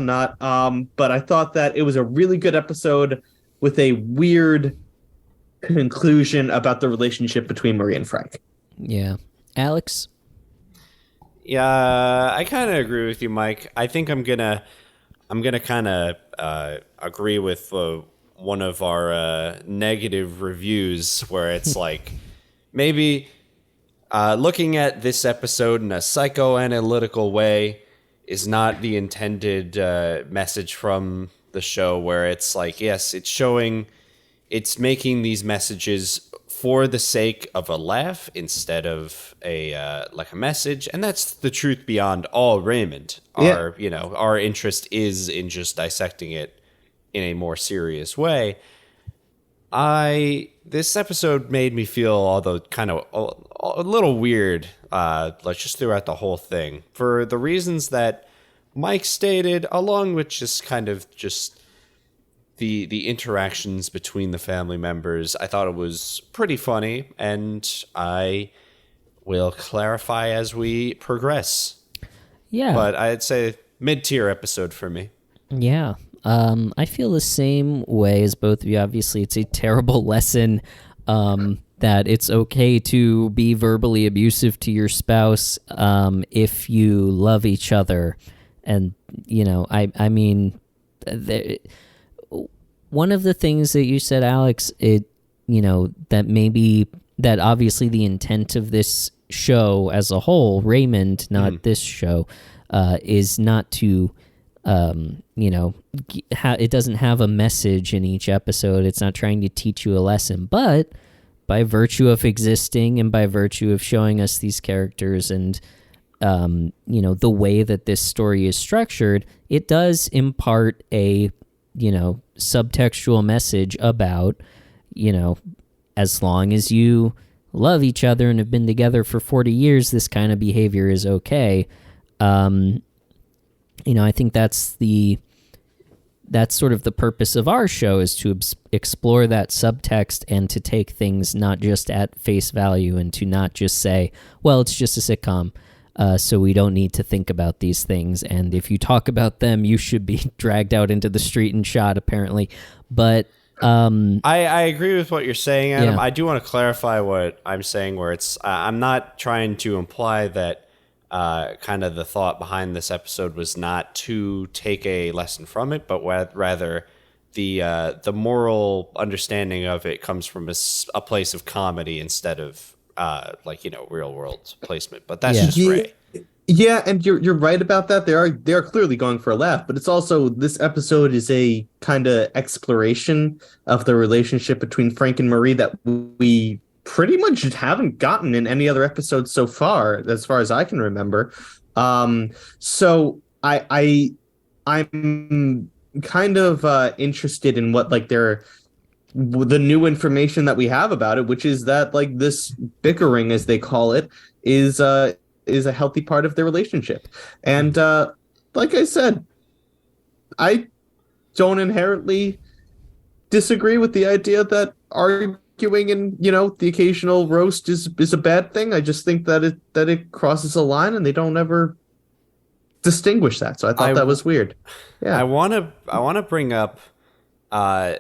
not. But I thought that it was a really good episode with a weird conclusion about the relationship between Marie and Frank. Yeah. Alex? Yeah, I kind of agree with you, Mike. I think I'm gonna kind of agree with one of our negative reviews, where it's like, maybe looking at this episode in a psychoanalytical way is not the intended message from the show, where it's like, yes, it's making these messages for the sake of a laugh instead of a message, and that's the truth beyond all Raymond. Our interest is in just dissecting it in a more serious way. This episode made me feel, although kind of a little weird, just throughout the whole thing, for the reasons that Mike stated, along with just kind of just the interactions between the family members. I thought it was pretty funny, and I will clarify as we progress. Yeah. But I'd say mid-tier episode for me. Yeah. I feel the same way as both of you. Obviously, it's a terrible lesson that it's okay to be verbally abusive to your spouse if you love each other. And, I mean, one of the things that you said, Alex, that obviously the intent of this show as a whole, Raymond, not this show, is not to, it doesn't have a message in each episode. It's not trying to teach you a lesson, but by virtue of existing and by virtue of showing us these characters and, the way that this story is structured, it does impart a, subtextual message about, as long as you love each other and have been together for 40 years, this kind of behavior is okay. I think that's sort of the purpose of our show, is to explore that subtext and to take things not just at face value and to not just say, well, it's just a sitcom. So we don't need to think about these things. And if you talk about them, you should be dragged out into the street and shot, apparently. But I agree with what you're saying, Adam. Yeah. I do want to clarify what I'm saying, where it's I'm not trying to imply that kind of the thought behind this episode was not to take a lesson from it, but rather the moral understanding of it comes from a place of comedy instead of real world placement. But that's just Ray. Yeah, and you're right about that. They are clearly going for a laugh, but it's also, this episode is a kind of exploration of the relationship between Frank and Marie that we pretty much haven't gotten in any other episode so far as I can remember. So I'm kind of interested in what their the new information that we have about it, which is that like this bickering, as they call it, is a healthy part of their relationship. And like I said, I don't inherently disagree with the idea that arguing and the occasional roast is a bad thing. I just think that it crosses a line and they don't ever distinguish that. So I thought that was weird. Yeah, I want to bring up. I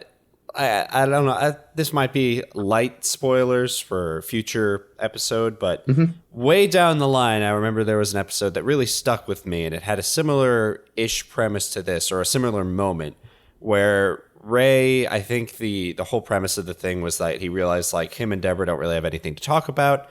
don't know. This might be light spoilers for a future episode, but way down the line, I remember there was an episode that really stuck with me, and it had a similar-ish premise to this, or a similar moment, where Ray, I think the whole premise of the thing was that he realized like him and Deborah don't really have anything to talk about,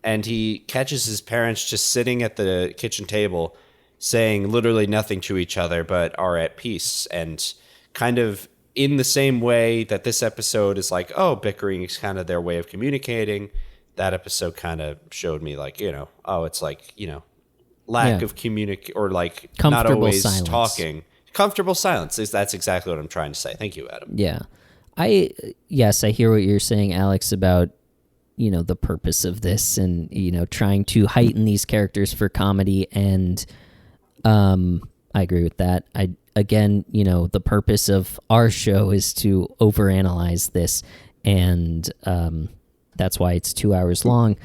and he catches his parents just sitting at the kitchen table saying literally nothing to each other, but are at peace, and kind of in the same way that this episode is like, oh, bickering is kind of their way of communicating. That episode kind of showed me like, it's like, lack of or like not always silence. Talking. Comfortable silence. That's exactly what I'm trying to say. Thank you, Adam. Yeah. I hear what you're saying, Alex, about, the purpose of this and, trying to heighten these characters for comedy. And I agree with that. Again, the purpose of our show is to overanalyze this, and that's why it's 2 hours long.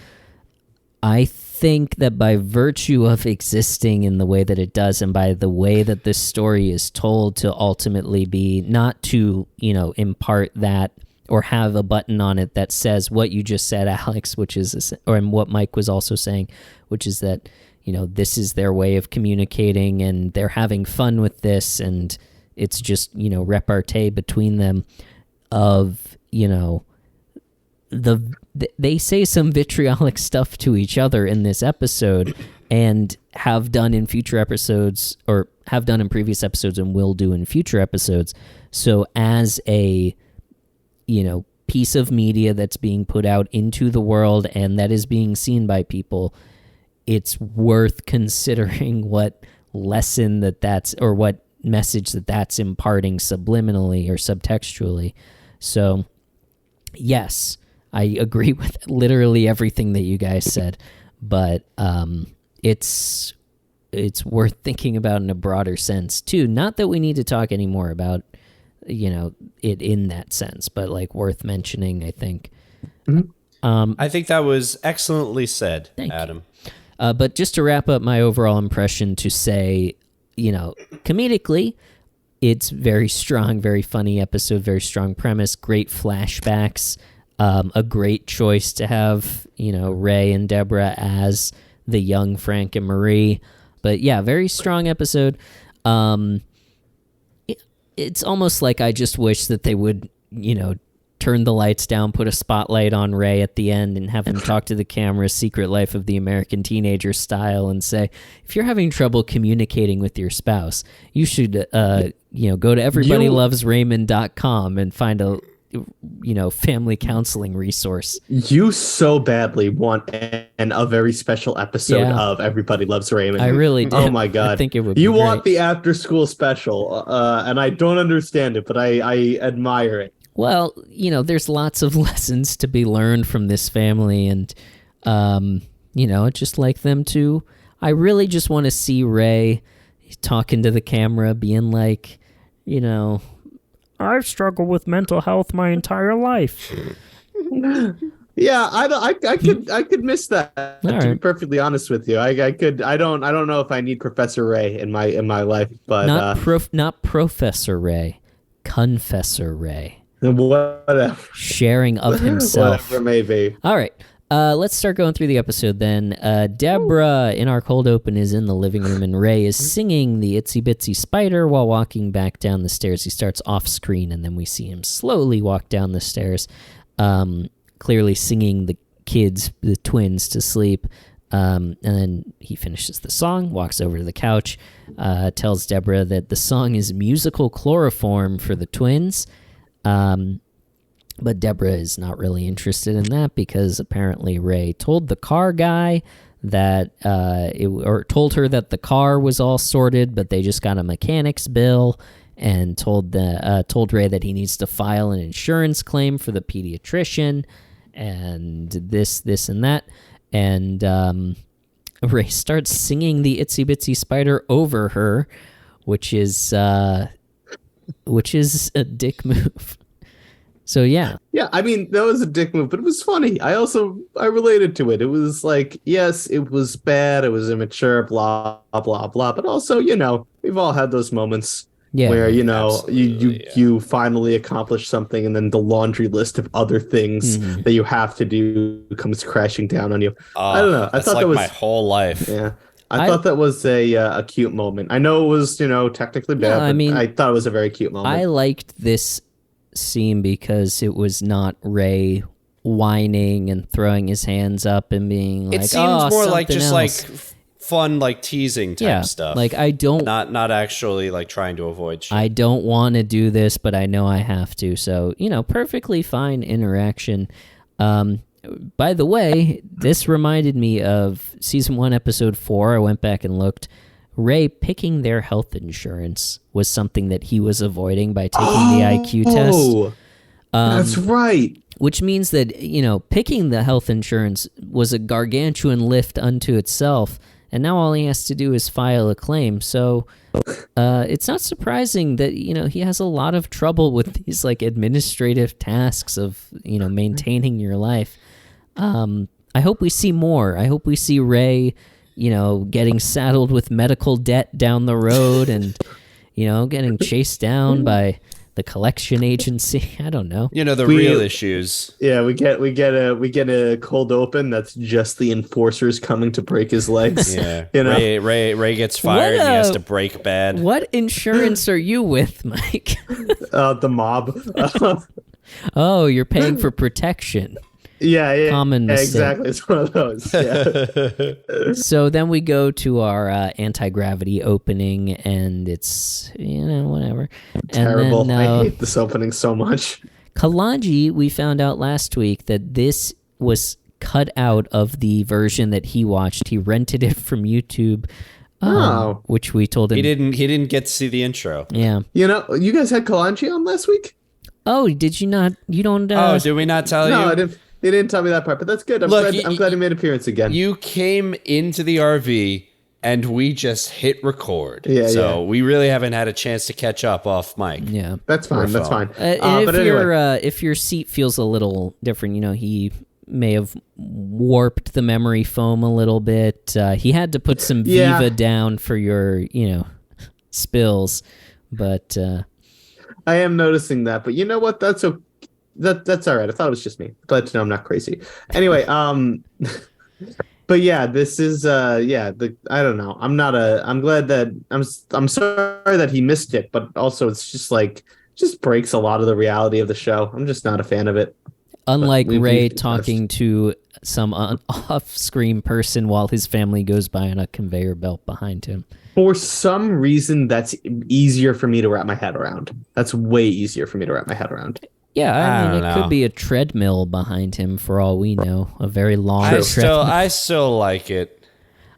I think that by virtue of existing in the way that it does, and by the way that this story is told to ultimately be not to, impart that or have a button on it that says what you just said, Alex, which is, and what Mike was also saying, which is that, this is their way of communicating and they're having fun with this, and it's just, repartee between them of, they say some vitriolic stuff to each other in this episode and have done in future episodes, or have done in previous episodes and will do in future episodes. So as a, piece of media that's being put out into the world and that is being seen by people, it's worth considering what lesson that's, or what message that's imparting subliminally or subtextually. So, yes, I agree with literally everything that you guys said, but it's worth thinking about in a broader sense too. Not that we need to talk anymore about, it in that sense, but like worth mentioning, I think. I think that was excellently said, Adam. But just to wrap up my overall impression, to say, comedically, it's very strong, very funny episode, very strong premise, great flashbacks, a great choice to have, Ray and Deborah as the young Frank and Marie. But yeah, very strong episode. It's almost like I just wish that they would, turn the lights down, put a spotlight on Ray at the end, and have him talk to the camera, Secret Life of the American Teenager style, and say, if you're having trouble communicating with your spouse, you should, go to everybodylovesraymond.com and find a, family counseling resource. You so badly want a very special episode of Everybody Loves Raymond. I really do. Oh my God. I think it would be great. Want the after school special, and I don't understand it, but I admire it. Well, there's lots of lessons to be learned from this family, and, I'd just like them to, I really just want to see Ray talking to the camera, being like, I've struggled with mental health my entire life. Yeah, I could miss that. All to right. be perfectly honest with you, I could. I don't know if I need Professor Ray in my life, but not Professor Ray, Confessor Ray. Whatever. Sharing of himself. Whatever may be. All right. Let's start going through the episode then. Deborah, in our cold open, is in the living room, and Ray is singing the Itsy Bitsy Spider while walking back down the stairs. He starts off screen, and then we see him slowly walk down the stairs, clearly singing the kids, the twins, to sleep. And then he finishes the song, walks over to the couch, tells Deborah that the song is musical chloroform for the twins. But Deborah is not really interested in that because apparently Ray told the car guy that, or told her that the car was all sorted, but they just got a mechanic's bill, and told Ray that he needs to file an insurance claim for the pediatrician, and this and that, and Ray starts singing the Itsy Bitsy Spider over her, which is a dick move. So yeah. Yeah, I mean, that was a dick move, but it was funny. I related to it. It was like, yes, it was bad, it was immature, blah, blah, blah. But also, we've all had those moments where, you finally accomplish something and then the laundry list of other things that you have to do comes crashing down on you. I don't know. I thought that was my whole life. Yeah. I thought that was a cute moment. I know it was, technically bad, but I thought it was a very cute moment. I liked this scene because it was not Ray whining and throwing his hands up and being like, it seems more like just else. like fun, like teasing type stuff. Like I don't not actually like trying to avoid shit. I don't want to do this, but I know I have to. So, perfectly fine interaction. By the way, this reminded me of season 1, episode 4. I went back and looked. Ray picking their health insurance was something that he was avoiding by taking the IQ test. That's right. Which means that, picking the health insurance was a gargantuan lift unto itself, and now all he has to do is file a claim. So it's not surprising that, he has a lot of trouble with these, like, administrative tasks of, maintaining your life. I hope we see more. I hope we see Ray, getting saddled with medical debt down the road and, getting chased down by the collection agency. I don't know. Real issues. Yeah, we get a cold open that's just the enforcers coming to break his legs. Yeah. Ray gets fired and he has to break bad. What insurance are you with, Mike? The mob. Oh, you're paying for protection. Yeah, Common mistake. Exactly. It's one of those. Yeah. So then we go to our anti-gravity opening, and it's, whatever. Terrible. And then, I hate this opening so much. Kalanji, we found out last week that this was cut out of the version that he watched. He rented it from YouTube. Which we told him. He didn't get to see the intro. Yeah. You guys had Kalanji on last week? Oh, did you not? You don't... did we not tell you? No, I didn't. They didn't tell me that part, but that's good. I'm glad he made an appearance again. You came into the RV and we just hit record. So we really haven't had a chance to catch up off mic. Yeah. That's fine. That's fine. But anyway. If your seat feels a little different, he may have warped the memory foam a little bit. He had to put some Viva down for your, spills. But I am noticing that. But you know what? That's okay. That's all right. I thought it was just me. Glad to know I'm not crazy. Anyway, but yeah, this is I don't know. I'm glad that I'm sorry that he missed it, but also it's just breaks a lot of the reality of the show. I'm just not a fan of it. Unlike Ray talking to some off-screen person while his family goes by on a conveyor belt behind him. For some reason, that's easier for me to wrap my head around. That's way easier for me to wrap my head around. Yeah, I mean, it could be a treadmill behind him for all we know. A very long treadmill. I still like it.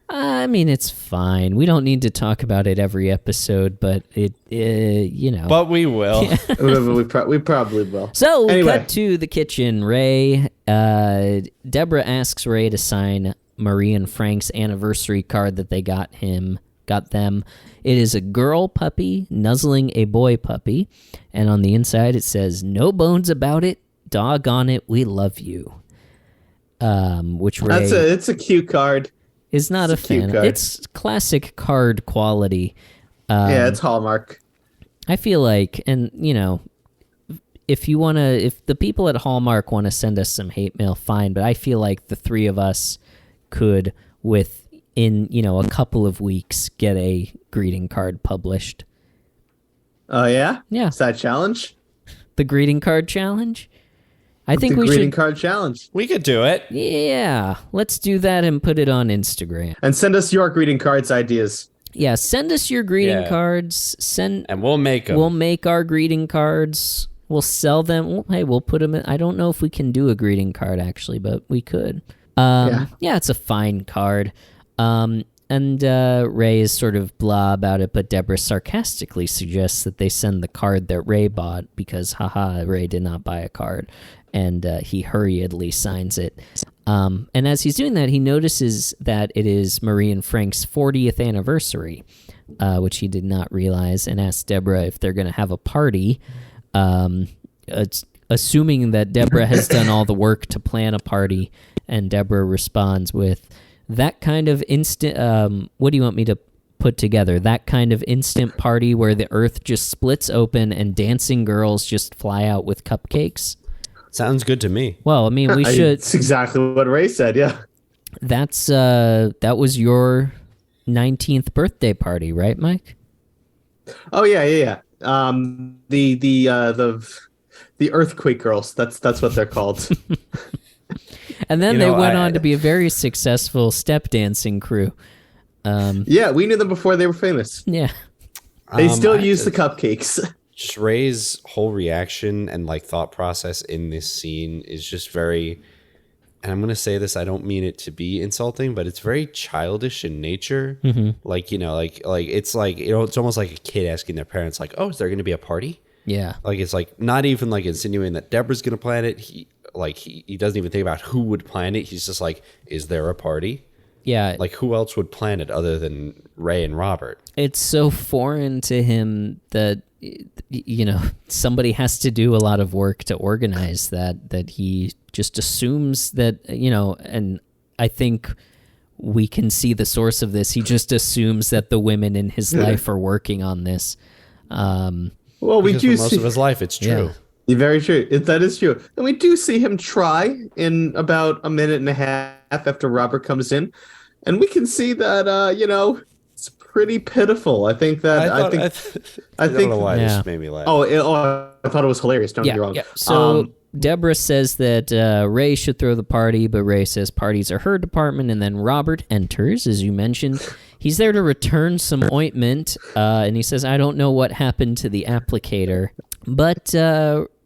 I mean, it's fine. We don't need to talk about it every episode, but it. But we will. Yeah. we probably will. So, anyway. Cut to the kitchen. Ray, Deborah asks Ray to sign Marie and Frank's anniversary card that they got them. It is a girl puppy nuzzling a boy puppy, and on the inside it says, "No bones about it. Doggone it, we love you." Which Ray it's a cute card. Is not a fan. Card. It's classic card quality. Yeah, it's Hallmark. I feel like, and if the people at Hallmark want to send us some hate mail, fine. But I feel like the three of us could, within a couple of weeks, get a greeting card published. Oh yeah? Yeah. Is that a challenge? The greeting card challenge? I think we should. Greeting card challenge. We could do it. Yeah. Let's do that and put it on Instagram. And send us your greeting cards ideas. Yeah, send us your greeting cards. And we'll make them. We'll make our greeting cards. We'll sell them. Hey, we'll put them in. I don't know if we can do a greeting card, actually, but we could. Yeah, it's a fine card. And Ray is sort of blah about it, but Deborah sarcastically suggests that they send the card that Ray bought because, haha, Ray did not buy a card. And he hurriedly signs it. And as he's doing that, he notices that it is Marie and Frank's 40th anniversary, which he did not realize, and asks Deborah if they're going to have a party, assuming that Deborah has done all the work to plan a party. And Deborah responds with, that kind of instant, what do you want me to put together? That kind of instant party where the earth just splits open and dancing girls just fly out with cupcakes? Sounds good to me. Well, I mean, we should. That's exactly what Ray said. Yeah. That was your 19th birthday party, right, Mike? Oh yeah. The earthquake girls. That's what they're called. And then they went on to be a very successful step dancing crew. Yeah, we knew them before they were famous. Yeah. They still use the cupcakes. Just Ray's whole reaction and like thought process in this scene is just very, and I'm going to say this, I don't mean it to be insulting, but it's very childish in nature. Mm-hmm. Like, it's like, it's almost like a kid asking their parents like, oh, is there going to be a party? Yeah. Like, it's like not even like insinuating that Deborah's going to plan it. He doesn't even think about who would plan it. He's just like, is there a party? Yeah. Like, who else would plan it other than Ray and Robert? It's so foreign to him that, somebody has to do a lot of work to organize that he just assumes that, and I think we can see the source of this. He just assumes that the women in his life are working on this. Well, we do most of his life, it's true. Yeah, very true. That is true. And we do see him try in about a minute and a half after Robert comes in. And we can see that, it's pretty pitiful. I think that I don't know why this made me laugh. I thought it was hilarious. Don't get me wrong. Yeah. So Deborah says that Ray should throw the party, but Ray says parties are her department. And then Robert enters, as you mentioned. He's there to return some ointment, and he says, I don't know what happened to the applicator. But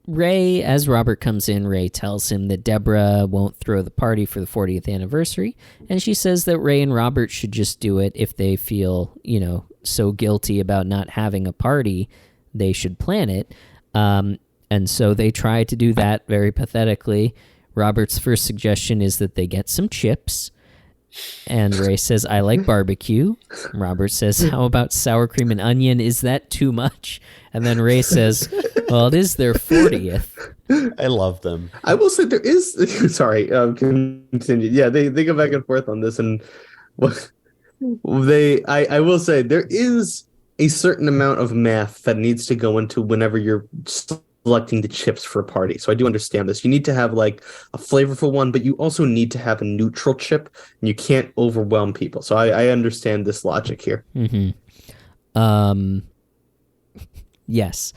Ray, as Robert comes in, Ray tells him that Deborah won't throw the party for the 40th anniversary, and she says that Ray and Robert should just do it if they feel, so guilty about not having a party, they should plan it. And so they try to do that very pathetically. Robert's first suggestion is that they get some chips. And Ray says, I like barbecue. Robert says, how about sour cream and onion? Is that too much? And then Ray says, well, it is their 40th. I love them. I will say there is, sorry, continue. Yeah, they go back and forth on this. And I will say there is a certain amount of math that needs to go into whenever you're selecting the chips for a party. So I do understand this. You need to have like a flavorful one, but you also need to have a neutral chip, and you can't overwhelm people. So I understand this logic here. Mm-hmm. Yes.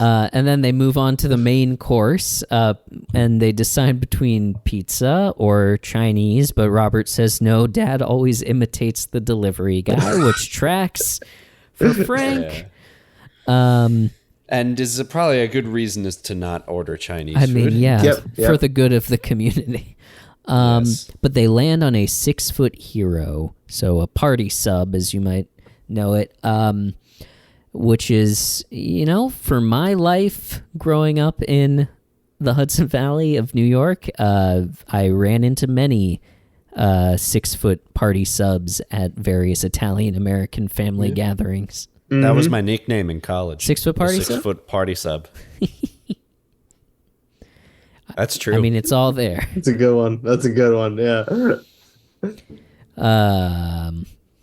And then they move on to the main course, and they decide between pizza or Chinese, but Robert says, no, Dad always imitates the delivery guy, which tracks for Frank. Yeah. And is probably a good reason is to not order Chinese food. I mean, yeah, Yep. for the good of the community. Yes. But they land on a 6-foot hero, so a party sub, as you might know it, which is, for my life growing up in the Hudson Valley of New York, I ran into many 6-foot party subs at various Italian-American family gatherings. That was my nickname in college. 6-foot party sub? 6-foot party sub. That's true. I mean, it's all there. That's a good one. Yeah.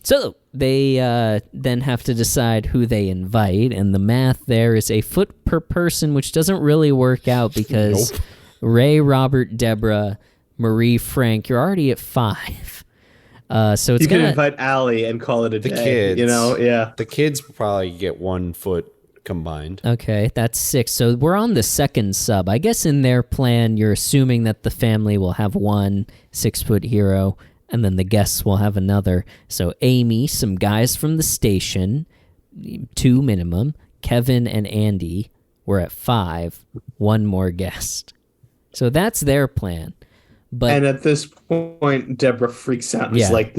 So they then have to decide who they invite, and the math there is a foot per person, which doesn't really work out because Nope. Ray, Robert, Deborah, Marie, Frank, you're already at 5. So it's You can gonna invite Allie and call it a the day. kids. Yeah. The kids probably get 1 foot combined. Okay, that's 6. So we're on the second sub. I guess in their plan, you're assuming that the family will have 1 6-foot hero, and then the guests will have another. So Amy, some guys from the station, 2 minimum. Kevin and Andy were at 5. 1 more guest. So that's their plan. But And at this point, Deborah freaks out and is Yeah. like,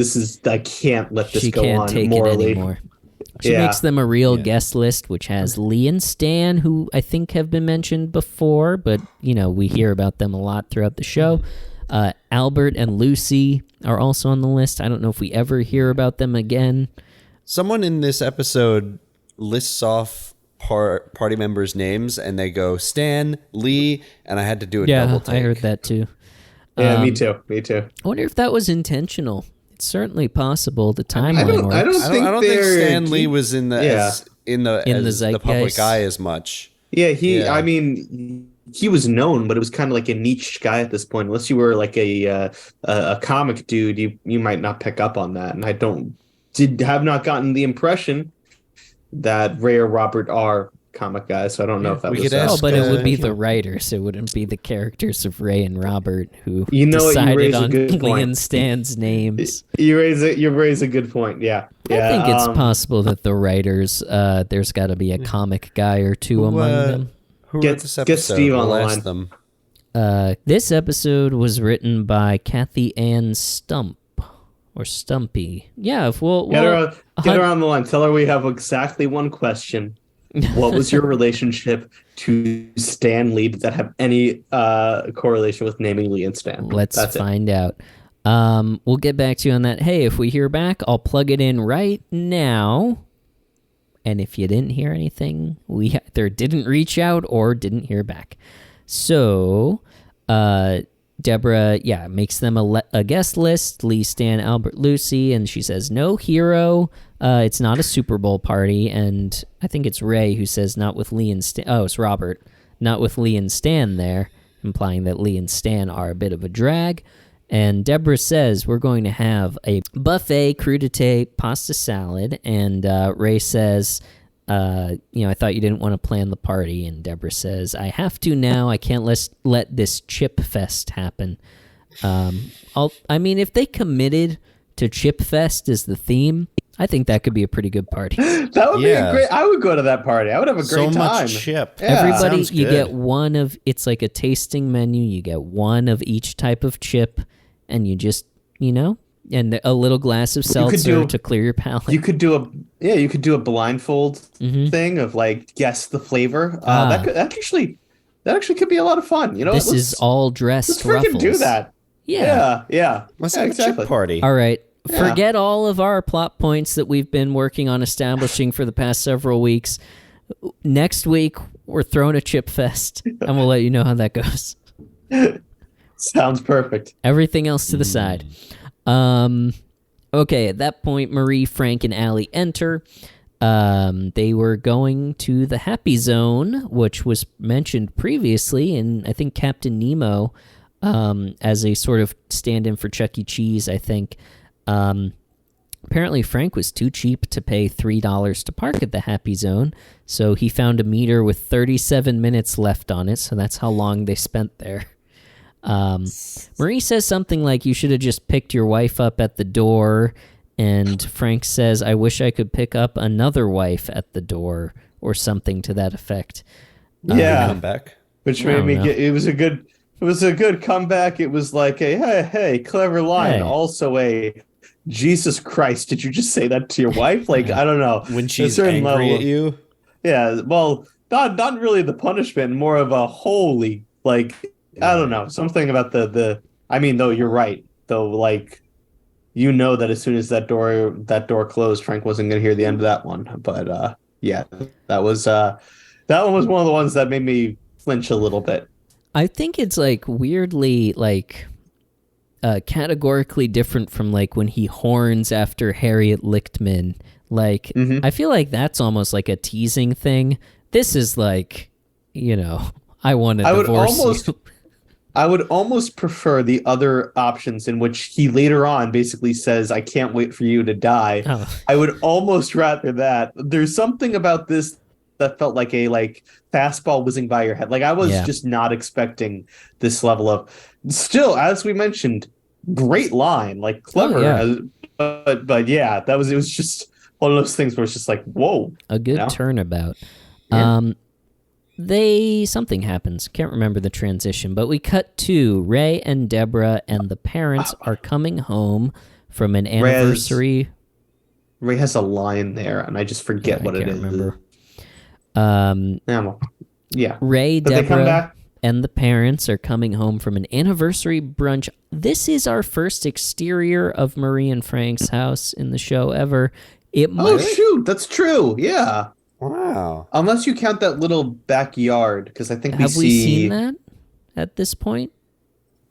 I can't let this she go can't on take morally. it anymore. She Yeah. makes them a real Yeah. guest list, which has Lee and Stan, who I think have been mentioned before, but we hear about them a lot throughout the show. Albert and Lucy are also on the list. I don't know if we ever hear about them again. Someone in this episode lists off party members' names, and they go Stan, Lee, and I had to do a double take. I heard that too. Yeah, me too. I wonder if that was intentional. It's certainly possible. The timeline works. I don't think Stan Lee was in the the public zeitgeist. eye as much. Yeah, I mean, he was known, but it was kind of like a niche guy at this point. Unless you were like a comic dude, you might not pick up on that. And I have not gotten the impression that Ray or Robert are comic guys, so I don't know if that we was could ask, but it would be you the know. writers. It wouldn't be the characters of Ray and Robert who You know what, you decided raise a on good Lee point. and Stan's names. You raise a good point. Yeah, I think it's possible that the writers, there's got to be a comic guy or two among them. Who Get- wrote this get episode? Steve on We'll the ask line. them. This episode was written by Kathy Ann Stump or Stumpy. Yeah, if get her on the line. Tell her we have exactly one question. What was your relationship to Stan Lee? Did that have any correlation with naming Lee and Stan? Let's That's find out. We'll get back to you on that. Hey, if we hear back, I'll plug it in right now. And if you didn't hear anything, we either didn't reach out or didn't hear back. So, Deborah, makes them a guest list. Lee, Stan, Albert, Lucy, and she says no hero. It's not a Super Bowl party, and I think it's Ray who says not with Lee and Stan. Oh, it's Robert, not with Lee and Stan there, implying that Lee and Stan are a bit of a drag. And Deborah says we're going to have a buffet crudité pasta salad, and Ray says, I thought you didn't want to plan the party. And Deborah says, I have to now. I can't let this chip fest happen. If they committed to chip fest as the theme, I think that could be a pretty good party. That would be a great. I would go to that party. I would have a great So time. much chip. Yeah. Everybody, Sounds you good. get one of, it's like a tasting menu. You get one of each type of chip, and you just, and a little glass of seltzer to clear your palate. You could do a blindfold thing of like guess the flavor. That actually could be a lot of fun. This is all dressed let's freaking ruffles. do that. Yeah. Let's have a chip party. All right. Yeah. Forget all of our plot points that we've been working on establishing for the past several weeks. Next week, we're throwing a chip fest, and we'll let you know how that goes. Sounds perfect. Everything else to the side. Okay, at that point, Marie, Frank, and Allie enter. They were going to the Happy Zone, which was mentioned previously in, I think, Captain Nemo, as a sort of stand-in for Chuck E. Cheese, I think. Apparently, Frank was too cheap to pay $3 to park at the Happy Zone, so he found a meter with 37 minutes left on it, so that's how long they spent there. Marie says something like, you should have just picked your wife up at the door, and Frank says, I wish I could pick up another wife at the door, or something to that effect. Yeah. Comeback. Which made me get. It was a good comeback. It was like a hey, clever line. Hey. Also a Jesus Christ, did you just say that to your wife? Like, I don't know. When A she's certain angry level at you. Yeah, well, not really the punishment, more of a holy, like, I don't know, something about the. I mean, though you're right, though, like, that as soon as that door closed, Frank wasn't going to hear the end of that one. But yeah, that one was one of the ones that made me flinch a little bit. I think it's like weirdly like categorically different from like when he horns after Harriet Lichtman. Like I feel like that's almost like a teasing thing. This is like, I want to divorce you. I would almost prefer the other options in which he later on basically says, I can't wait for you to die. Oh. I would almost rather that. There's something about this that felt like a fastball whizzing by your head. Like I was just not expecting this level of, still, as we mentioned, great line, like clever. But yeah, it was just one of those things where it's just like, whoa. A good turnabout. Yeah. something happens. Can't remember the transition, but we cut to Ray and Deborah and the parents are coming home from an anniversary. Ray has a line there, and I just forget what it is. Remember. Yeah. Ray, but Deborah, and the parents are coming home from an anniversary brunch. This is our first exterior of Marie and Frank's house in the show ever. Shoot, that's true. Yeah. Wow. Unless you count that little backyard, because I think we seen that at this point?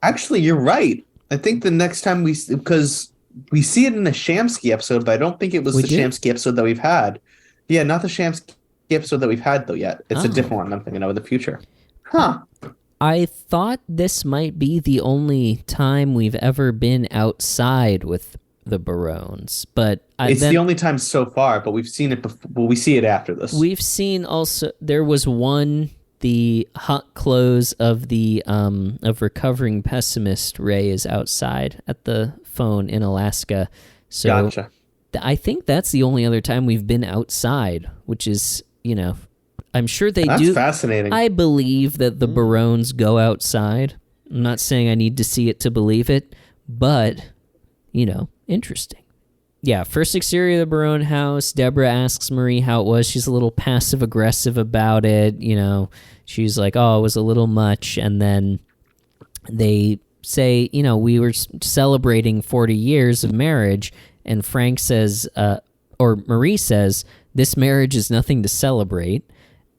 Actually, you're right. I think the next time because we see it in the Shamsky episode, but I don't think it was Shamsky episode that we've had. Yeah, not the Shamsky episode that we've had though yet. It's a different one I'm thinking of in the future. Huh. I thought this might be the only time we've ever been outside with the Barones, but it's the only time so far, but we've seen it before. Well, we see it after this. We've seen also, there was the hot close of the of Recovering Pessimist. Ray is outside at the phone in Alaska. So gotcha. I think that's the only other time we've been outside, which is, I'm sure they do. That's fascinating. I believe that the Barones go outside. I'm not saying I need to see it to believe it, but, interesting. Yeah, first exterior of the Barone house. Deborah asks Marie how it was. She's a little passive-aggressive about it. She's like, oh, it was a little much. And then they say, we were celebrating 40 years of marriage. And Frank says, or Marie says, this marriage is nothing to celebrate.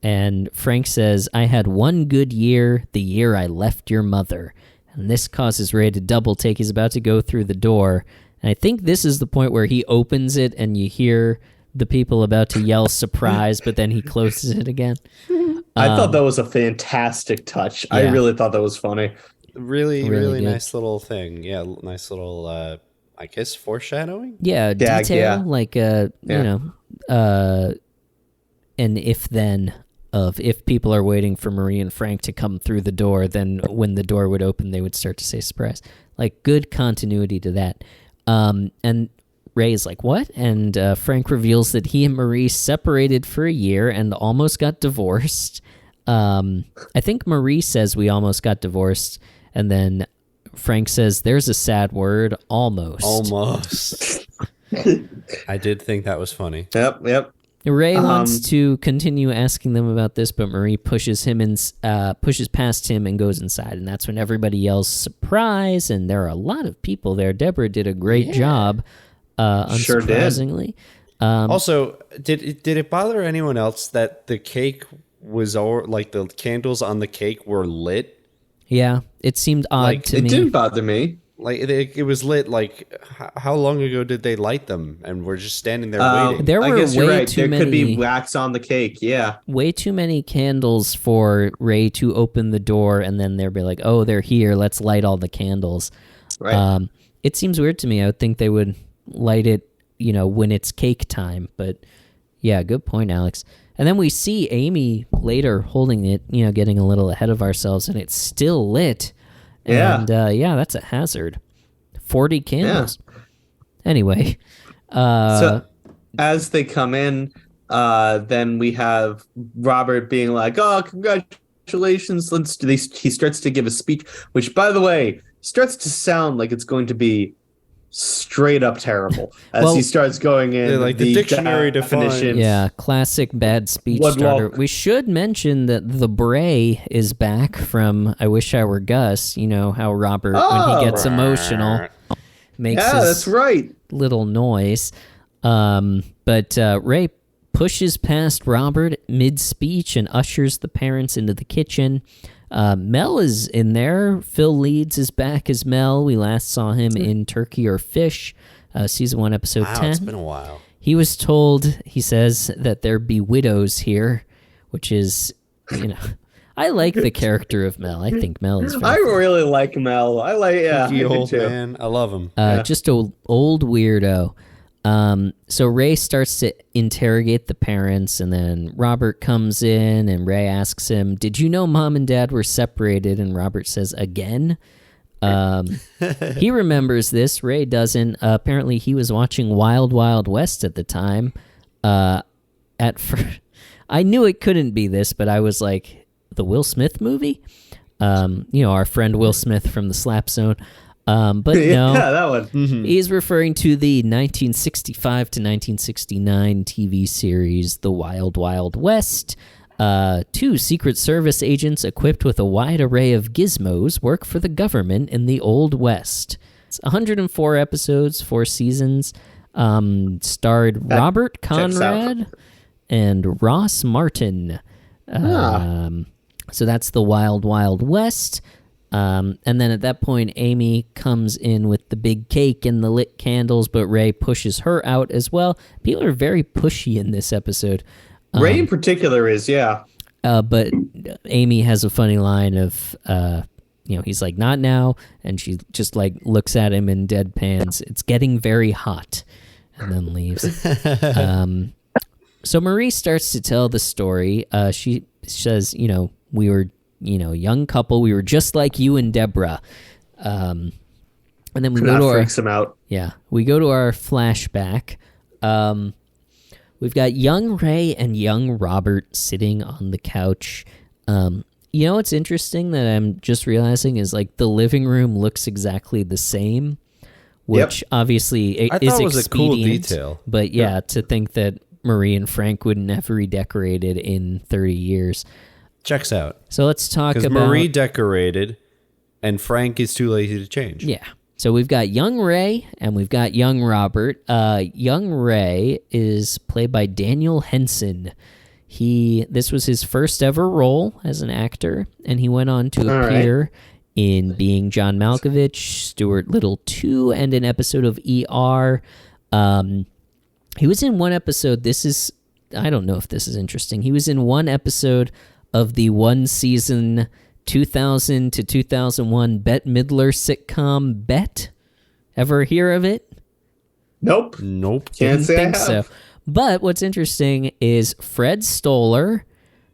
And Frank says, I had one good year, the year I left your mother. And this causes Ray to double take. He's about to go through the door. And I think this is the point where he opens it and you hear the people about to yell surprise, but then he closes it again. I thought that was a fantastic touch. Yeah. I really thought that was funny. Really nice little thing. Yeah, nice little, I guess, foreshadowing? Yeah, detail, like, an if-then of if people are waiting for Marie and Frank to come through the door, then when the door would open, they would start to say surprise. Like, good continuity to that. And Ray is like, what? And Frank reveals that he and Marie separated for a year and almost got divorced. I think Marie says we almost got divorced. And then Frank says, there's a sad word, almost. Almost. I did think that was funny. Yep. Ray wants to continue asking them about this, but Marie pushes past him and goes inside, and that's when everybody yells surprise, and there are a lot of people there. Deborah did a great job, unsurprisingly. Sure did. Also, did it bother anyone else that the cake was the candles on the cake were lit? Yeah, it seemed odd to me. It didn't bother me. Like it was lit. Like how long ago did they light them? And we're just standing there waiting. There were way too many. There could be wax on the cake. Yeah, way too many candles for Ray to open the door and then they'd be like, "Oh, they're here. Let's light all the candles." Right. It seems weird to me. I would think they would light it, when it's cake time. But yeah, good point, Alex. And then we see Amy later holding it, getting a little ahead of ourselves, and it's still lit. Yeah. And that's a hazard. 40 candles. Yeah. Anyway. So as they come in, then we have Robert being like, oh, congratulations. He starts to give a speech, which, by the way, starts to sound like it's going to be straight up terrible as he starts going in like the dictionary definitions. Yeah, classic bad speech starter. We should mention that the Bray is back from I Wish I Were Gus. How Robert, when he gets emotional, makes that's right, little noise. But Ray pushes past Robert mid-speech and ushers the parents into the kitchen. Mel is in there. Phil Leeds is back as Mel. We last saw him in Turkey or Fish, season 1, episode 10. It's been a while. He was told, he says, that there be widows here, which is, I like the character of Mel. I think Mel is I really like Mel. I like, old man. I love him. Just an old weirdo. So Ray starts to interrogate the parents, and then Robert comes in, and Ray asks him, did you know Mom and Dad were separated? And Robert says, again? He remembers this. Ray doesn't. Apparently he was watching Wild Wild West at the time. At first, I knew it couldn't be this, but I was like, the Will Smith movie. Our friend Will Smith from the Slap Zone. But no, that one. He's referring to the 1965 to 1969 TV series, The Wild Wild West. Two Secret Service agents equipped with a wide array of gizmos work for the government in the Old West. It's 104 episodes, 4 seasons. Starred Robert Conrad and Ross Martin. So that's The Wild Wild West. And then at that point, Amy comes in with the big cake and the lit candles, but Ray pushes her out as well. People are very pushy in this episode. Ray in particular is, yeah. But Amy has a funny line of, he's like, not now. And she just like looks at him in deadpans. It's getting very hot. And then leaves. So Marie starts to tell the story. She says, we were, young couple. We were just like you and Deborah. And then we go to freaks him out. Yeah. We go to our flashback. We've got young Ray and young Robert sitting on the couch. What's interesting that I'm just realizing is like the living room looks exactly the same, which obviously is expedient. Was a cool detail. But to think that Marie and Frank wouldn't have redecorated in 30 years. Checks out. So let's talk about... Because Marie decorated and Frank is too lazy to change. Yeah. So we've got young Ray and we've got young Robert. Young Ray is played by Daniel Henson. This was his first ever role as an actor, and he went on to appear in Being John Malkovich, Stuart Little 2, and an episode of ER. He was in one episode, I don't know if this is interesting. He was in one episode of the one season 2000 to 2001 Bette Midler sitcom Bet. Ever hear of it? Nope. Can't say I have. So. But what's interesting is Fred Stoller,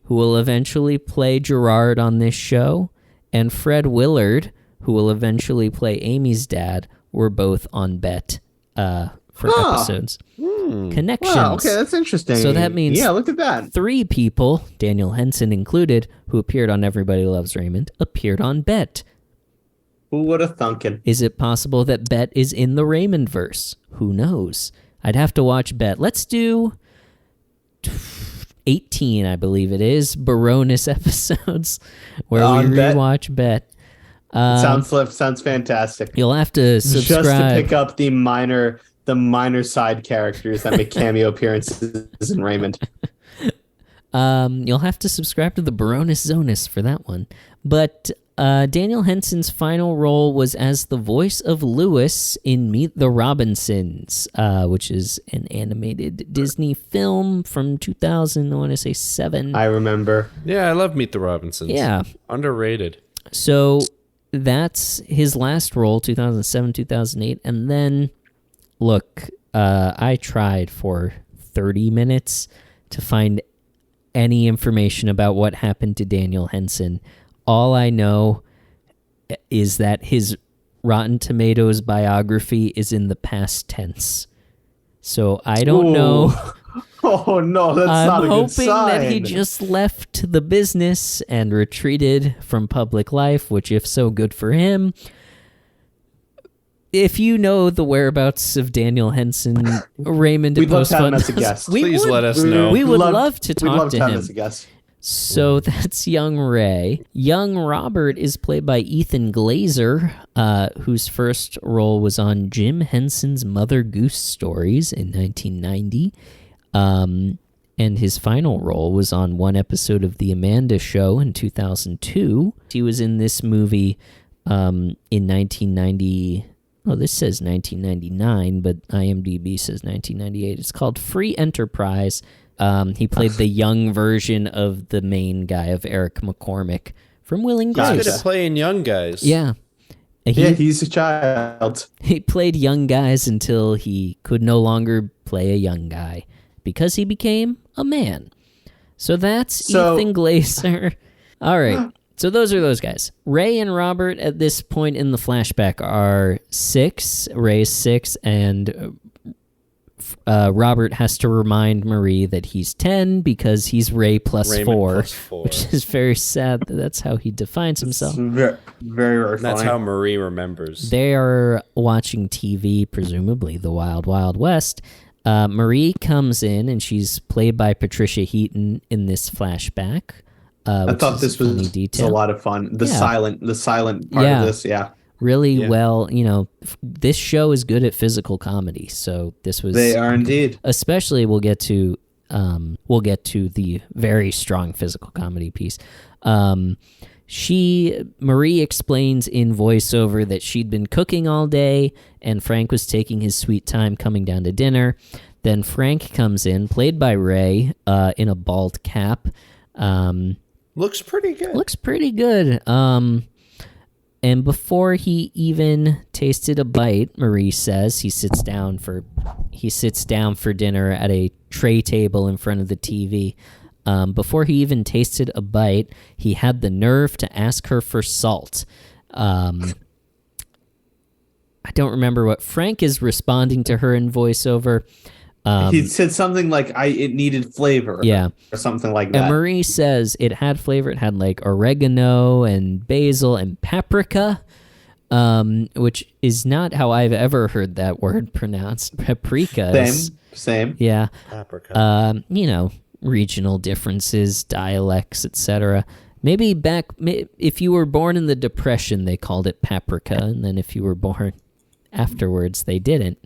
who will eventually play Gerard on this show, and Fred Willard, who will eventually play Amy's dad, were both on Bet for episodes. Connections. Wow, okay, that's interesting. So that means look at that. 3 people, Daniel Henson included, who appeared on Everybody Loves Raymond, appeared on Bet. Who would have thunkin'? Is it possible that Bet is in the Raymond verse? Who knows? I'd have to watch Bet. Let's do 18, I believe it is, Baroness episodes where we rewatch Bet. Sounds fantastic. You'll have to subscribe. Just to pick up the minor side characters that make cameo appearances in Raymond. You'll have to subscribe to the Baroness Zonus for that one. But Daniel Henson's final role was as the voice of Lewis in Meet the Robinsons, which is an animated Disney film from 2000, I want to say 7. I remember. Yeah, I love Meet the Robinsons. Yeah. Underrated. So that's his last role, 2007, 2008. And then, look, I tried for 30 minutes to find any information about what happened to Daniel Henson. All I know is that his Rotten Tomatoes biography is in the past tense. So I don't know. Oh, no, that's not a good sign. I'm hoping that he just left the business and retreated from public life, which, if so, good for him. If you know the whereabouts of Daniel Henson, Raymond, we'd love to have him as a guest. Please let us know. We would love to talk to him. As a guest. So that's young Ray. Young Robert is played by Ethan Glazer, whose first role was on Jim Henson's Mother Goose Stories in 1990. And his final role was on one episode of The Amanda Show in 2002. He was in this movie in 1990. Well, this says 1999, but IMDb says 1998. It's called Free Enterprise. He played the young version of the main guy of Eric McCormick from Will and Grace. He's good at playing young guys. Yeah. He's a child. He played young guys until he could no longer play a young guy because he became a man. So that's Ethan Glazer. All right. So those are those guys. Ray and Robert at this point in the flashback are 6. Ray's 6, and Robert has to remind Marie that he's 10 because he's Ray plus Raymond 4, plus 4. which is very sad that that's how he defines himself. It's very, very, very That's funny. how Marie remembers. They are watching TV, presumably the Wild Wild West. Marie comes in, and she's played by Patricia Heaton in this flashback. I thought this was a lot of fun. The silent part of this, really well. This show is good at physical comedy, so this was. They are indeed. Especially, we'll get to the very strong physical comedy piece. Marie explains in voiceover that she'd been cooking all day, and Frank was taking his sweet time coming down to dinner. Then Frank comes in, played by Ray, in a bald cap. Looks pretty good. And before he even tasted a bite, Marie says he sits down for dinner at a tray table in front of the TV. Before he even tasted a bite, he had the nerve to ask her for salt. I don't remember what Frank is responding to her in voiceover. He said something like, it needed flavor. Yeah. Or something like that. And Marie says it had flavor. It had like oregano and basil and paprika, which is not how I've ever heard that word pronounced. Paprika. Same. Yeah. Paprika. Regional differences, dialects, etc. Maybe if you were born in the Depression, they called it paprika, and then if you were born afterwards, they didn't.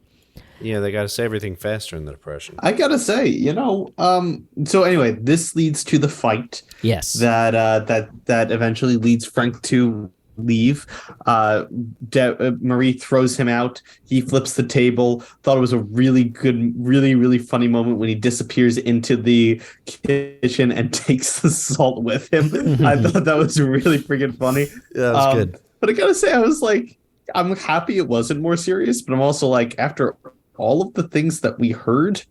Yeah, they got to say everything faster in the Depression. I gotta say, so anyway, this leads to the fight. Yes. That eventually leads Frank to leave. Marie throws him out. He flips the table. Thought it was a really good, really, really funny moment when he disappears into the kitchen and takes the salt with him. I thought that was really freaking funny. Yeah, that was good. But I gotta say, I was like, I'm happy it wasn't more serious, but I'm also like, after all of the things that we heard,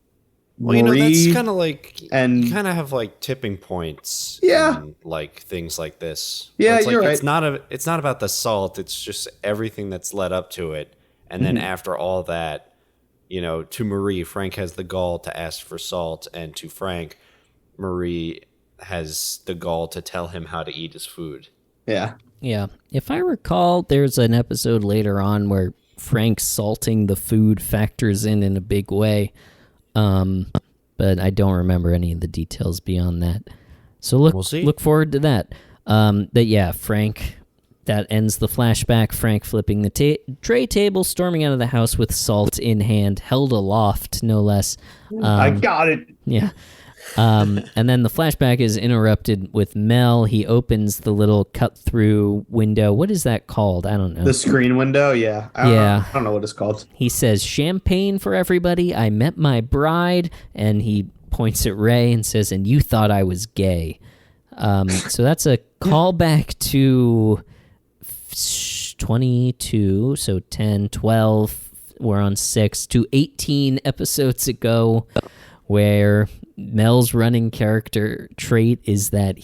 well, Marie, that's kind of like, and you kind of have like tipping points. Yeah. In, like things like this. Yeah, it's like, you're right. It's not about the salt. It's just everything that's led up to it. And then after all that, to Marie, Frank has the gall to ask for salt, and to Frank, Marie has the gall to tell him how to eat his food. Yeah. Yeah. If I recall, there's an episode later on where Frank salting the food factors in a big way. But I don't remember any of the details beyond that. So look forward to that. Frank, that ends the flashback. Frank flipping the tray table, storming out of the house with salt in hand, held aloft, no less. I got it. Yeah. And then the flashback is interrupted with Mel. He opens the little cut-through window. What is that called? I don't know. The screen window, yeah. I don't know what it's called. He says, "Champagne for everybody. I met my bride." And he points at Ray and says, "And you thought I was gay." So that's a callback to 22, so 10, 12, we're on 6, to 18 episodes ago, where Mel's running character trait is that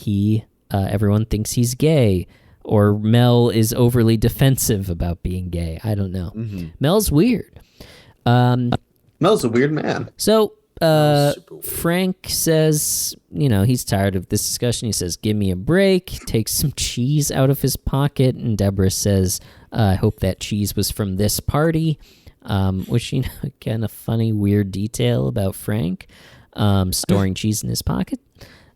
everyone thinks he's gay, or Mel is overly defensive about being gay. I don't know. Mm-hmm. Mel's weird. Mel's a weird man. So Frank says, he's tired of this discussion. He says, "Give me a break." Takes some cheese out of his pocket, and Deborah says, "I hope that cheese was from this party," which, again, a funny, weird detail about Frank. Storing cheese in his pocket.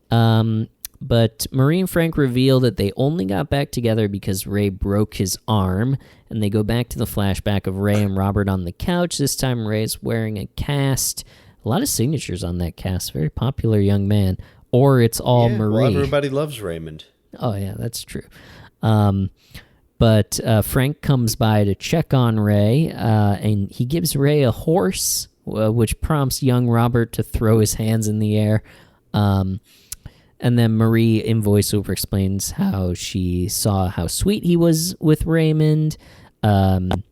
But Marie and Frank reveal that they only got back together because Ray broke his arm, and they go back to the flashback of Ray and Robert on the couch. This time Ray's wearing a cast. A lot of signatures on that cast. Very popular young man. Or it's all Marie. Well, everybody loves Raymond. Oh, yeah, that's true. But Frank comes by to check on Ray, and he gives Ray a horse, which prompts young Robert to throw his hands in the air. And then Marie, in voiceover, explains how she saw how sweet he was with Raymond, and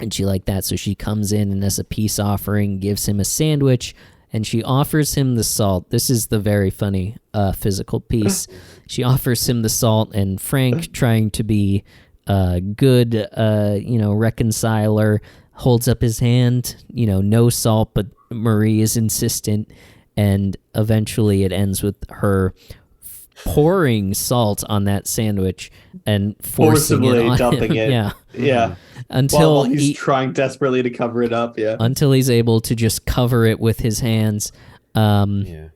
she liked that. So she comes in and, as a peace offering, gives him a sandwich, and she offers him the salt. This is the very funny physical piece. She offers him the salt, and Frank, trying to be good, reconciler, holds up his hand, no salt, but Marie is insistent, and eventually it ends with her pouring salt on that sandwich and forcing it Forcibly on dumping him. it. Yeah. Yeah. Until While he's trying desperately to cover it up. Yeah. until he's able to just cover it with his hands. Yeah.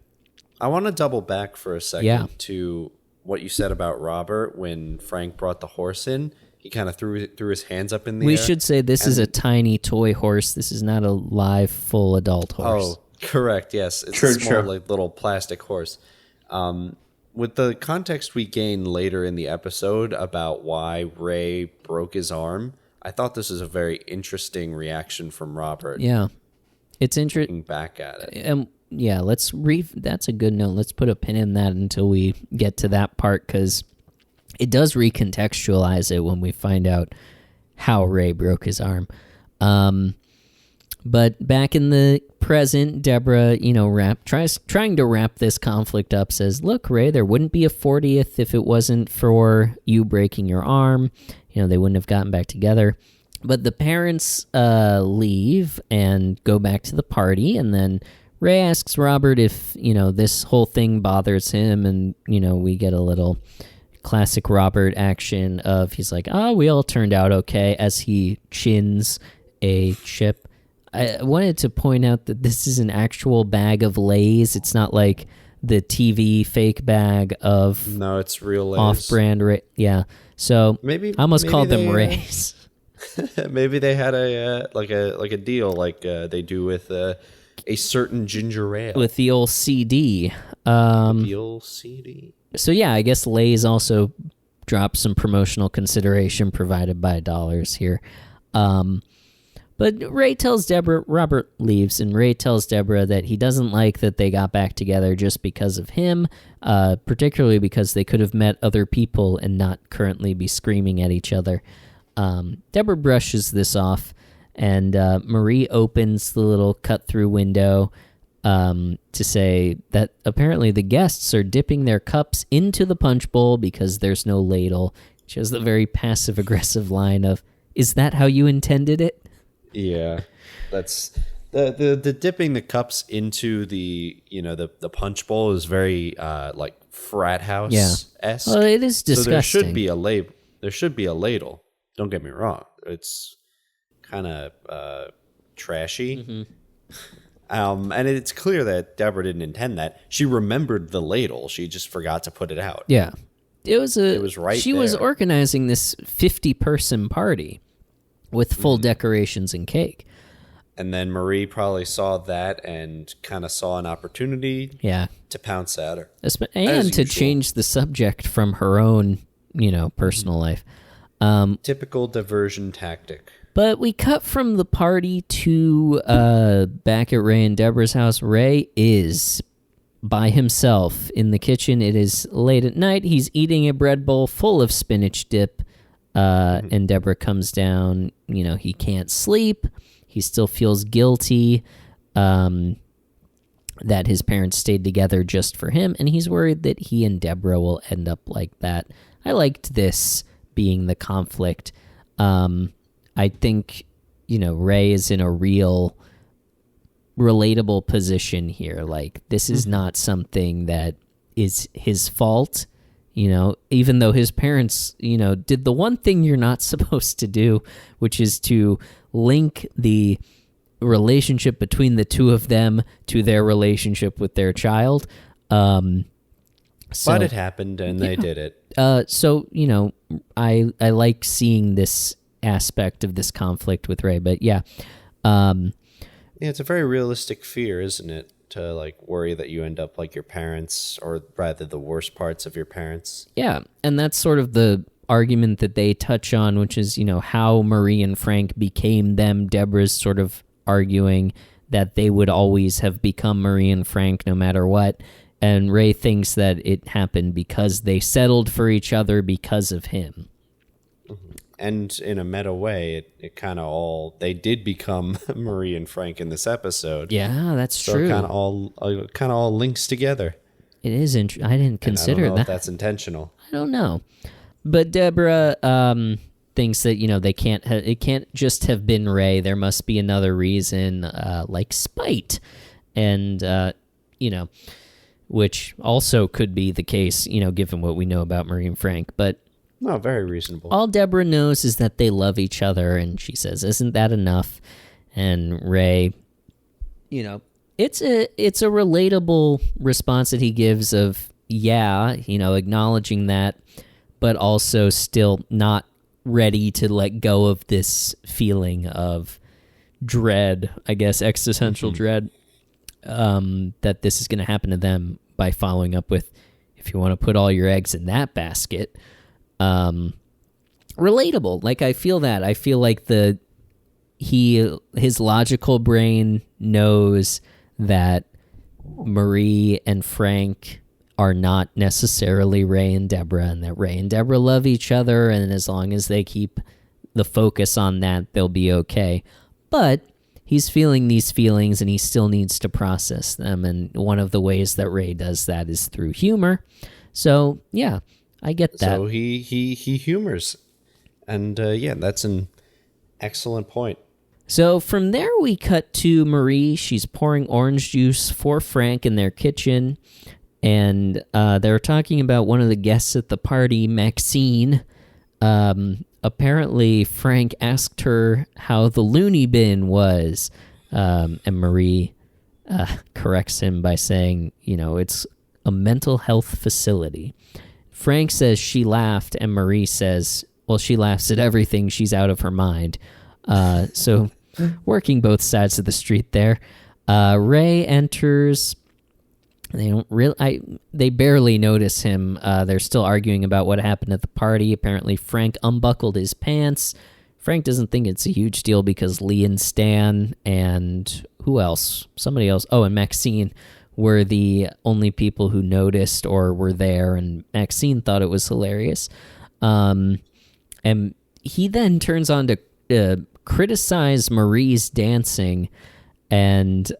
I want to double back for a second Yeah. to what you said about Robert when Frank brought the horse in. He kind of threw his hands up in the air. We should say this is a tiny toy horse. This is not a live, full adult horse. Oh, correct. Yes, it's Sure, a small, sure. like, little plastic horse. With the context we gain later in the episode about why Ray broke his arm, I thought this was a very interesting reaction from Robert. Yeah. It's interesting. Looking back at it. Yeah, that's a good note. Let's put a pin in that until we get to that part, because it does recontextualize it when we find out how Ray broke his arm. But back in the present, Deborah, trying to wrap this conflict up, says, "Look, Ray, there wouldn't be a 40th if it wasn't for you breaking your arm. They wouldn't have gotten back together." But the parents leave and go back to the party, and then Ray asks Robert if, this whole thing bothers him, and, we get a little classic Robert action of, he's like, we all turned out okay, as he chins a chip. I wanted to point out that this is an actual bag of Lay's. It's not like the TV fake bag of No, it's real Lay's. off-brand. Yeah, so Maybe I almost called them they, Ray's. Maybe they had a deal like they do with a certain ginger ale With the old CD. the old CD. So yeah, I guess Lay's also dropped some promotional consideration provided by dollars here. But Ray tells Deborah, Robert leaves, and Ray tells Deborah that he doesn't like that they got back together just because of him, particularly because they could have met other people and not currently be screaming at each other. Deborah brushes this off, and Marie opens the little cut-through window to say that apparently the guests are dipping their cups into the punch bowl because there's no ladle. She has the very passive-aggressive line of, "Is that how you intended it?" Yeah, that's the dipping the cups into the the punch bowl is very like frat house esque. Well, it is disgusting. So there should be a label. There should be a ladle. Don't get me wrong. It's kind of trashy. Mm-hmm. And it's clear that Deborah didn't intend that. She remembered the ladle. She just forgot to put it out. Yeah. It was right She was there. organizing this 50-person party with full decorations and cake. And then Marie probably saw that and kind of saw an opportunity to pounce at her. And to usual. change the subject from her own, personal life. Typical diversion tactic. But we cut from the party to back at Ray and Deborah's house. Ray is by himself in the kitchen. It is late at night. He's eating a bread bowl full of spinach dip. And Deborah comes down. He can't sleep. He still feels guilty that his parents stayed together just for him. And he's worried that he and Deborah will end up like that. I liked this being the conflict. I think, Ray is in a real relatable position here. Like, this is not something that is his fault, even though his parents, did the one thing you're not supposed to do, which is to link the relationship between the two of them to their relationship with their child. But it happened, and they did it. So, I like seeing this aspect of this conflict with Ray, but yeah, it's a very realistic fear, isn't it? To like worry that you end up like your parents, or rather the worst parts of your parents. Yeah, and that's sort of the argument that they touch on, which is, how Marie and Frank became them. Deborah's sort of arguing that they would always have become Marie and Frank no matter what. And Ray thinks that it happened because they settled for each other because of him. And in a meta way, it kind of they did become Marie and Frank in this episode. Yeah, that's so true. So it kind of all links together. It is. I didn't consider I don't know that. if that's intentional. I don't know. But Deborah, thinks that, they can't it can't just have been Ray. There must be another reason, like spite. And, which also could be the case, given what we know about Marie and Frank. But no, very reasonable. all Deborah knows is that they love each other, and she says, "Isn't that enough?" And Ray, it's a relatable response that he gives of, acknowledging that, but also still not ready to let go of this feeling of dread, I guess, existential dread, that this is going to happen to them, by following up with, "If you want to put all your eggs in that basket." Relatable. Like, I feel that. I feel like his logical brain knows that Marie and Frank are not necessarily Ray and Deborah, and that Ray and Deborah love each other, and as long as they keep the focus on that, they'll be okay. But he's feeling these feelings, and he still needs to process them, and one of the ways that Ray does that is through humor. So, yeah, I get that. So he humors. And, that's an excellent point. So from there, we cut to Marie. She's pouring orange juice for Frank in their kitchen, and they're talking about one of the guests at the party, Maxine. Apparently, Frank asked her how the loony bin was, and Marie corrects him by saying, it's a mental health facility. Frank says she laughed, and Marie says, well, she laughs at everything. She's out of her mind. So working both sides of the street there. Ray enters. They barely notice him. They're still arguing about what happened at the party. Apparently, Frank unbuckled his pants. Frank doesn't think it's a huge deal because Lee and Stan and who else? Somebody else. Oh, and Maxine were the only people who noticed or were there, and Maxine thought it was hilarious. And he then turns on to criticize Marie's dancing, and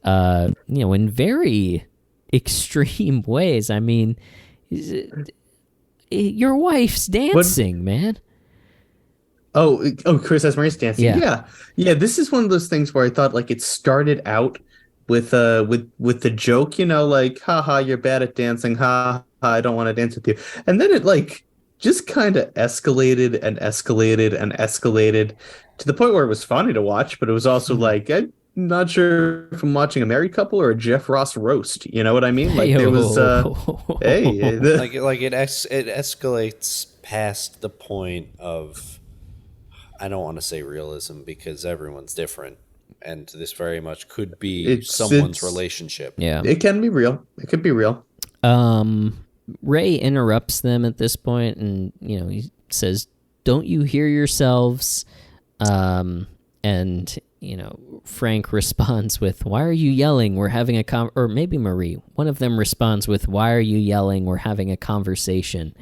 in very extreme ways. I mean, your wife's dancing, man. Oh, Chris has Marie's dancing. Yeah. This is one of those things where I thought, like, it started out with the joke, like, haha, you're bad at dancing, ha, I don't want to dance with you, and then it just kind of escalated and escalated and escalated to the point where it was funny to watch, but it was also like, I'm not sure if I'm watching a married couple or a Jeff Ross roast. You know what I mean? Like, there was, it escalates past the point of, I don't want to say realism because everyone's different, and this very much could be someone's relationship. Yeah, it can be real. It could be real. Ray interrupts them at this point, and he says, "Don't you hear yourselves?" And Frank responds with, "Why are you yelling? We're having a or maybe Marie. One of them responds with, "Why are you yelling? We're having a conversation."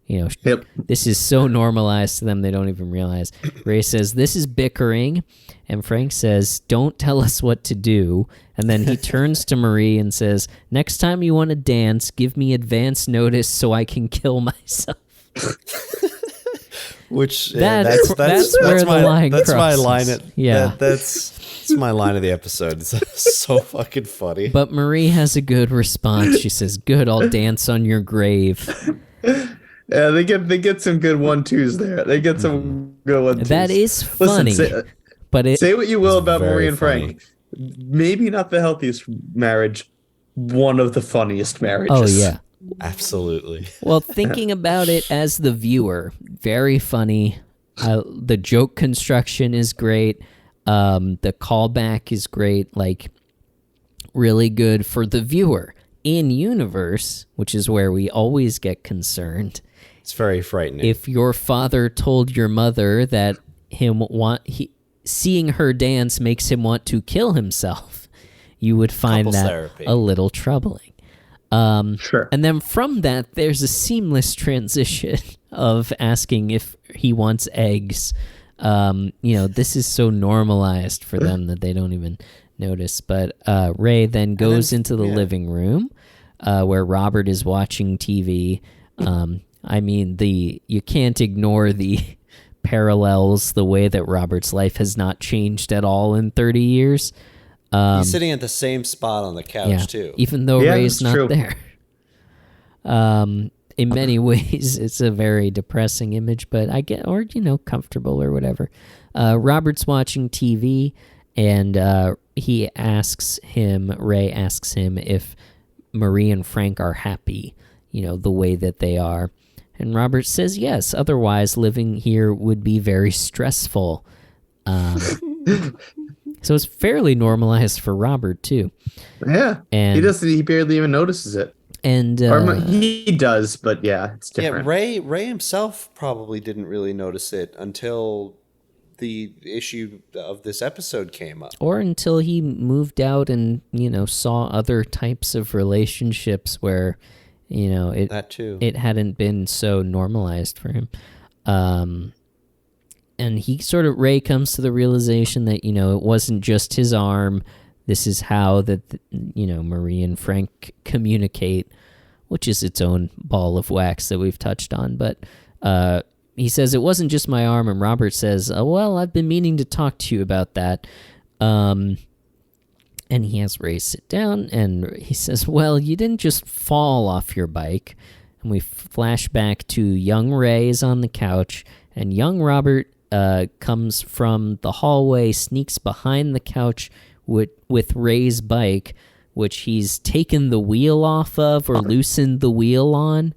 Yep. This is so normalized to them they don't even realize. Ray says, "This is bickering," and Frank says, "Don't tell us what to do." And then he turns to Marie and says, "Next time you want to dance, give me advance notice so I can kill myself." Which that's where the line crosses. That's my line. Yeah, that's my line of the episode. It's so fucking funny. But Marie has a good response. She says, "Good, I'll dance on your grave." Yeah, they get some good 1-2s there. They get some good 1-2s. That is funny. Listen, say what you will about Marie and funny. Frank. Maybe not the healthiest marriage, one of the funniest marriages. Oh yeah, absolutely. Well, thinking about it as the viewer, very funny. The joke construction is great. The callback is great. Like, really good for the viewer. In universe, which is where we always get concerned. It's very frightening. If your father told your mother that seeing her dance makes him want to kill himself, you would find Couples that therapy. A little troubling. Sure. And then from that, there's a seamless transition of asking if he wants eggs. This is so normalized for them that they don't even notice. But Ray then goes into the living room where Robert is watching TV. You can't ignore the parallels the way that Robert's life has not changed at all in 30 years. He's sitting at the same spot on the couch, too. Even though Ray's not true. there. In many ways, it's a very depressing image, but comfortable or whatever. Robert's watching TV, and Ray asks him if Marie and Frank are happy, the way that they are. And Robert says yes, otherwise living here would be very stressful. So it's fairly normalized for Robert, too. Yeah, and he barely even notices it. And he does, but yeah, it's different. Yeah, Ray himself probably didn't really notice it until the issue of this episode came up. Or until he moved out and, saw other types of relationships where, that too. It hadn't been so normalized for him. And Ray comes to the realization that, it wasn't just his arm. This is how Marie and Frank communicate, which is its own ball of wax that we've touched on. But he says, it wasn't just my arm. And Robert says, oh, well, I've been meaning to talk to you about that. And he has Ray sit down, and he says, well, you didn't just fall off your bike. And we flash back to young Ray is on the couch, and young Robert comes from the hallway, sneaks behind the couch with Ray's bike, which he's taken the wheel off of or loosened the wheel on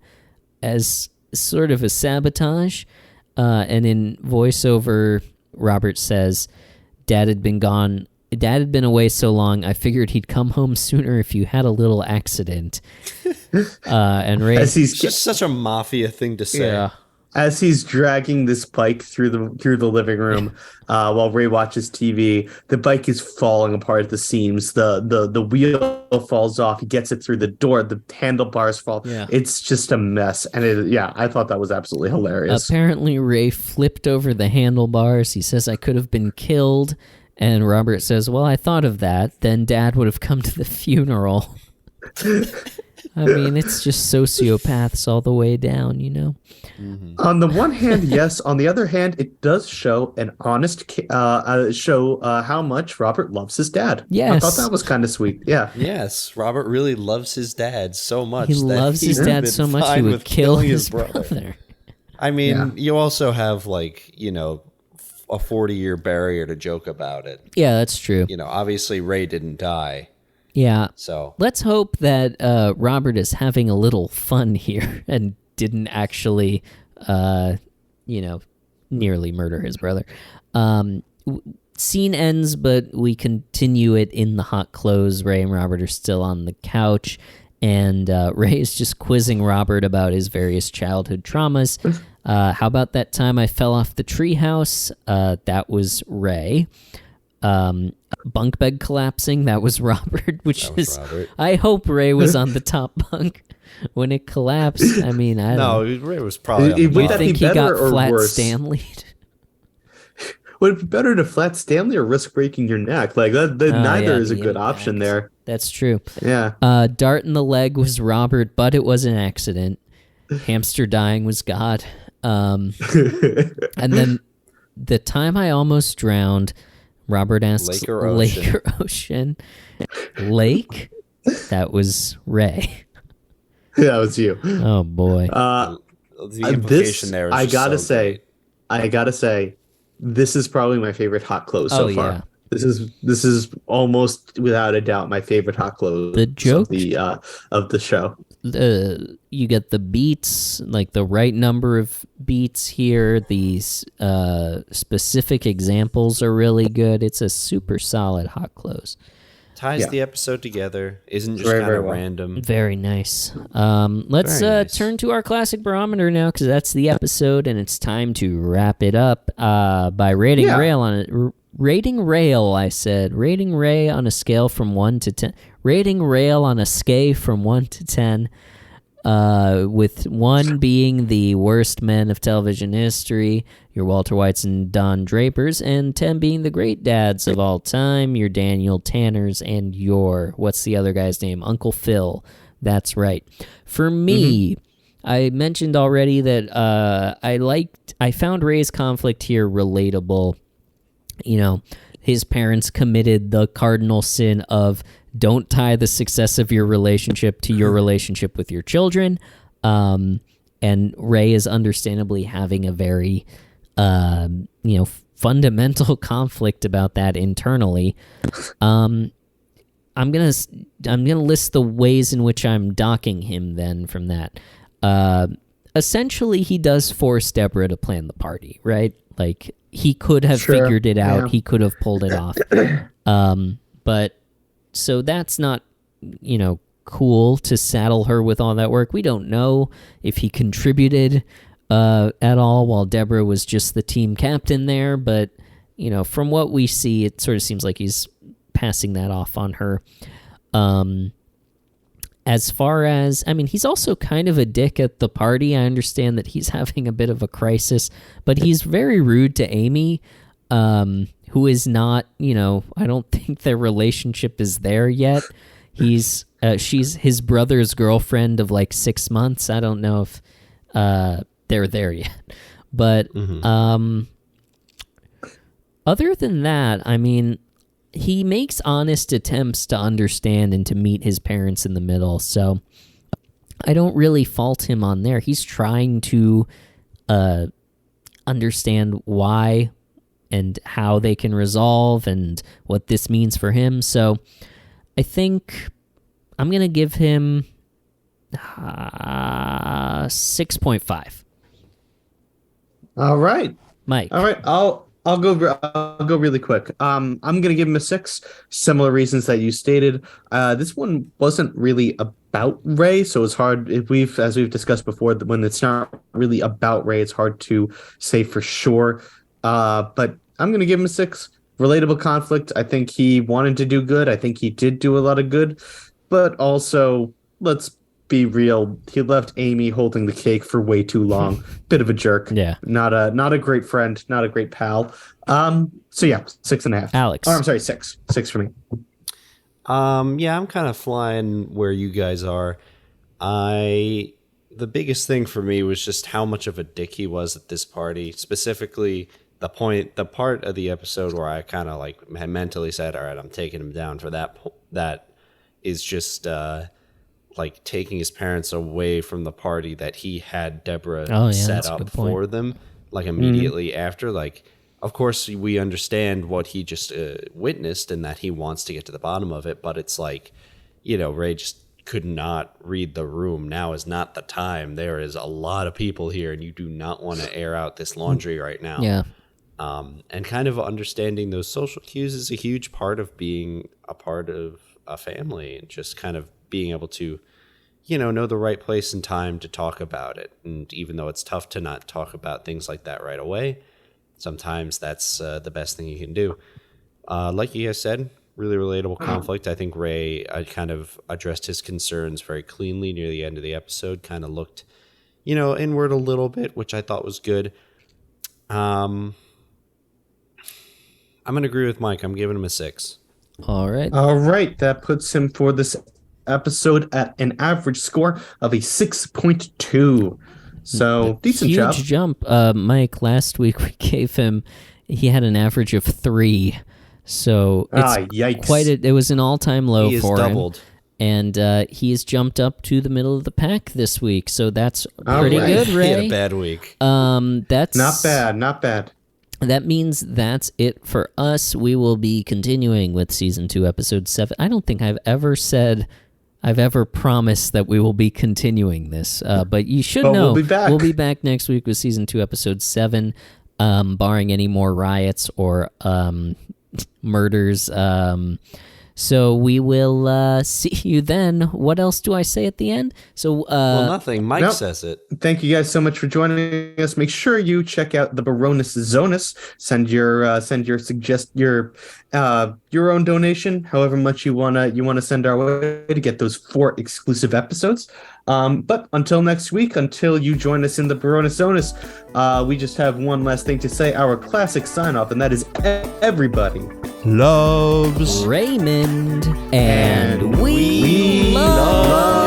as sort of a sabotage. And in voiceover, Robert says, Dad had been away so long, I figured he'd come home sooner if you had a little accident. And Ray... It's just such a mafia thing to say. Yeah. As he's dragging this bike through the living room, while Ray watches TV, the bike is falling apart at the seams. The wheel falls off. He gets it through the door. The handlebars fall. Yeah. It's just a mess. And I thought that was absolutely hilarious. Apparently, Ray flipped over the handlebars. He says, I could have been killed. And Robert says, well, I thought of that. Then Dad would have come to the funeral. I mean, it's just sociopaths all the way down, Mm-hmm. On the one hand, yes. On the other hand, it does show an honest how much Robert loves his dad. Yes. I thought that was kind of sweet. Yeah. Yes, Robert really loves his dad so much. He loves his dad so much he would kill his brother. I mean, you also have a 40-year barrier to joke about it. Yeah, that's true. Obviously Ray didn't die. Yeah. So let's hope that Robert is having a little fun here and didn't actually, nearly murder his brother. Scene ends, but we continue it in the hot clothes. Ray and Robert are still on the couch, and Ray is just quizzing Robert about his various childhood traumas. How about that time I fell off the treehouse? That was Ray. Bunk bed collapsing, that was Robert, Robert. I hope Ray was on the top bunk when it collapsed. I mean, I don't know. Ray was probably you think he got flat worse? Stanley? Would it be better to flat Stanley or risk breaking your neck? Like neither is a good option there. That's true. Yeah. Dart in the leg was Robert, but it was an accident. Hamster dying was God. And then the time I almost drowned, Robert asks, Lake or ocean? Lake or ocean? Lake? That was Ray. That was you. Oh, boy. The implication there is I gotta so great. I gotta say, this is probably my favorite hot close so far. Yeah. This is almost without a doubt my favorite hot close. The joke of the show. You get the beats, like the right number of beats here. These specific examples are really good. It's a super solid hot close. Ties the episode together. Isn't just Very, kind very of well. random. Very nice. Let's Very nice. turn to our classic barometer now, because that's the episode, and it's time to wrap it up by rating Rail on it. Rating Rail, I said. Rating Ray on a scale from 1 to 10. Rating Rail on a scale from 1 to 10. With 1 being the worst men of television history, your Walter Whites and Don Drapers, and 10 being the great dads of all time, your Daniel Tanners, and your, what's the other guy's name? Uncle Phil. That's right. For me, I mentioned already that I found Ray's conflict here relatable. You know, his parents committed the cardinal sin of don't tie the success of your relationship to your relationship with your children. And Ray is understandably having a very, fundamental conflict about that internally. I'm gonna list the ways in which I'm docking him then from that. Essentially, he does force Deborah to plan the party, right? Like, he could have figured it out. Yeah. He could have pulled it off. But so that's not, cool to saddle her with all that work. We don't know if he contributed at all while Deborah was just the team captain there. But, from what we see, it sort of seems like he's passing that off on her. As far as, he's also kind of a dick at the party. I understand that he's having a bit of a crisis, but he's very rude to Amy, who is not, I don't think their relationship is there yet. She's his brother's girlfriend of like 6 months. I don't know if they're there yet. But other than that, he makes honest attempts to understand and to meet his parents in the middle. So I don't really fault him on there. He's trying to understand why and how they can resolve and what this means for him. So I think I'm going to give him 6.5. All right. Mike. All right. I'll go really quick. I'm going to give him a 6. Similar reasons that you stated. This one wasn't really about Ray, so it's hard as we've discussed before, when it's not really about Ray, it's hard to say for sure. But I'm going to give him a 6. Relatable conflict. I think he wanted to do good. I think he did do a lot of good, but also, let's be real, he left Amy holding the cake for way too long. Bit of a jerk. Yeah. Not a great friend, not a great pal. So yeah, 6.5. Alex. Oh, I'm sorry, 6. 6 for me. Yeah, I'm kind of flying where you guys are. The biggest thing for me was just how much of a dick he was at this party. Specifically, the part of the episode where I kind of like mentally said, all right, I'm taking him down for that. That is just like taking his parents away from the party that he had Deborah set up for them, like immediately after. Like, of course, we understand what he just witnessed and that he wants to get to the bottom of it. But it's like, Ray just could not read the room. Now is not the time. There is a lot of people here and you do not want to air out this laundry right now. Yeah. And kind of understanding those social cues is a huge part of being a part of a family, and just kind of being able to, know the right place and time to talk about it. And even though it's tough to not talk about things like that right away, sometimes that's the best thing you can do. Like you guys said, really relatable conflict. I think Ray kind of addressed his concerns very cleanly near the end of the episode, kind of looked, inward a little bit, which I thought was good. I'm going to agree with Mike. I'm giving him a 6. All right. That puts him for this episode at an average score of a 6.2. So decent job. Huge jump. Mike, last week we gave him, he had an average of 3. So it's yikes. It was an all-time low for him. Doubled. And he's jumped up to the middle of the pack this week. So that's pretty good, Ray. He had a bad week. That's not bad. That means that's it for us. We will be continuing with season 2, episode 7. I don't think I've ever promised that we will be continuing this, but you should know. We'll be back. We'll be back next week with season 2, episode 7, barring any more riots or murders. So we will see you then. What else do I say at the end? So nothing. Mike says it. Thank you guys so much for joining us. Make sure you check out the Baroness Zonus. Send your own donation, however much you wanna send our way to get those 4 exclusive episodes. But until next week, until you join us in the Baroness Zonus, we just have one last thing to say, our classic sign off, and that is everybody loves Raymond, and we love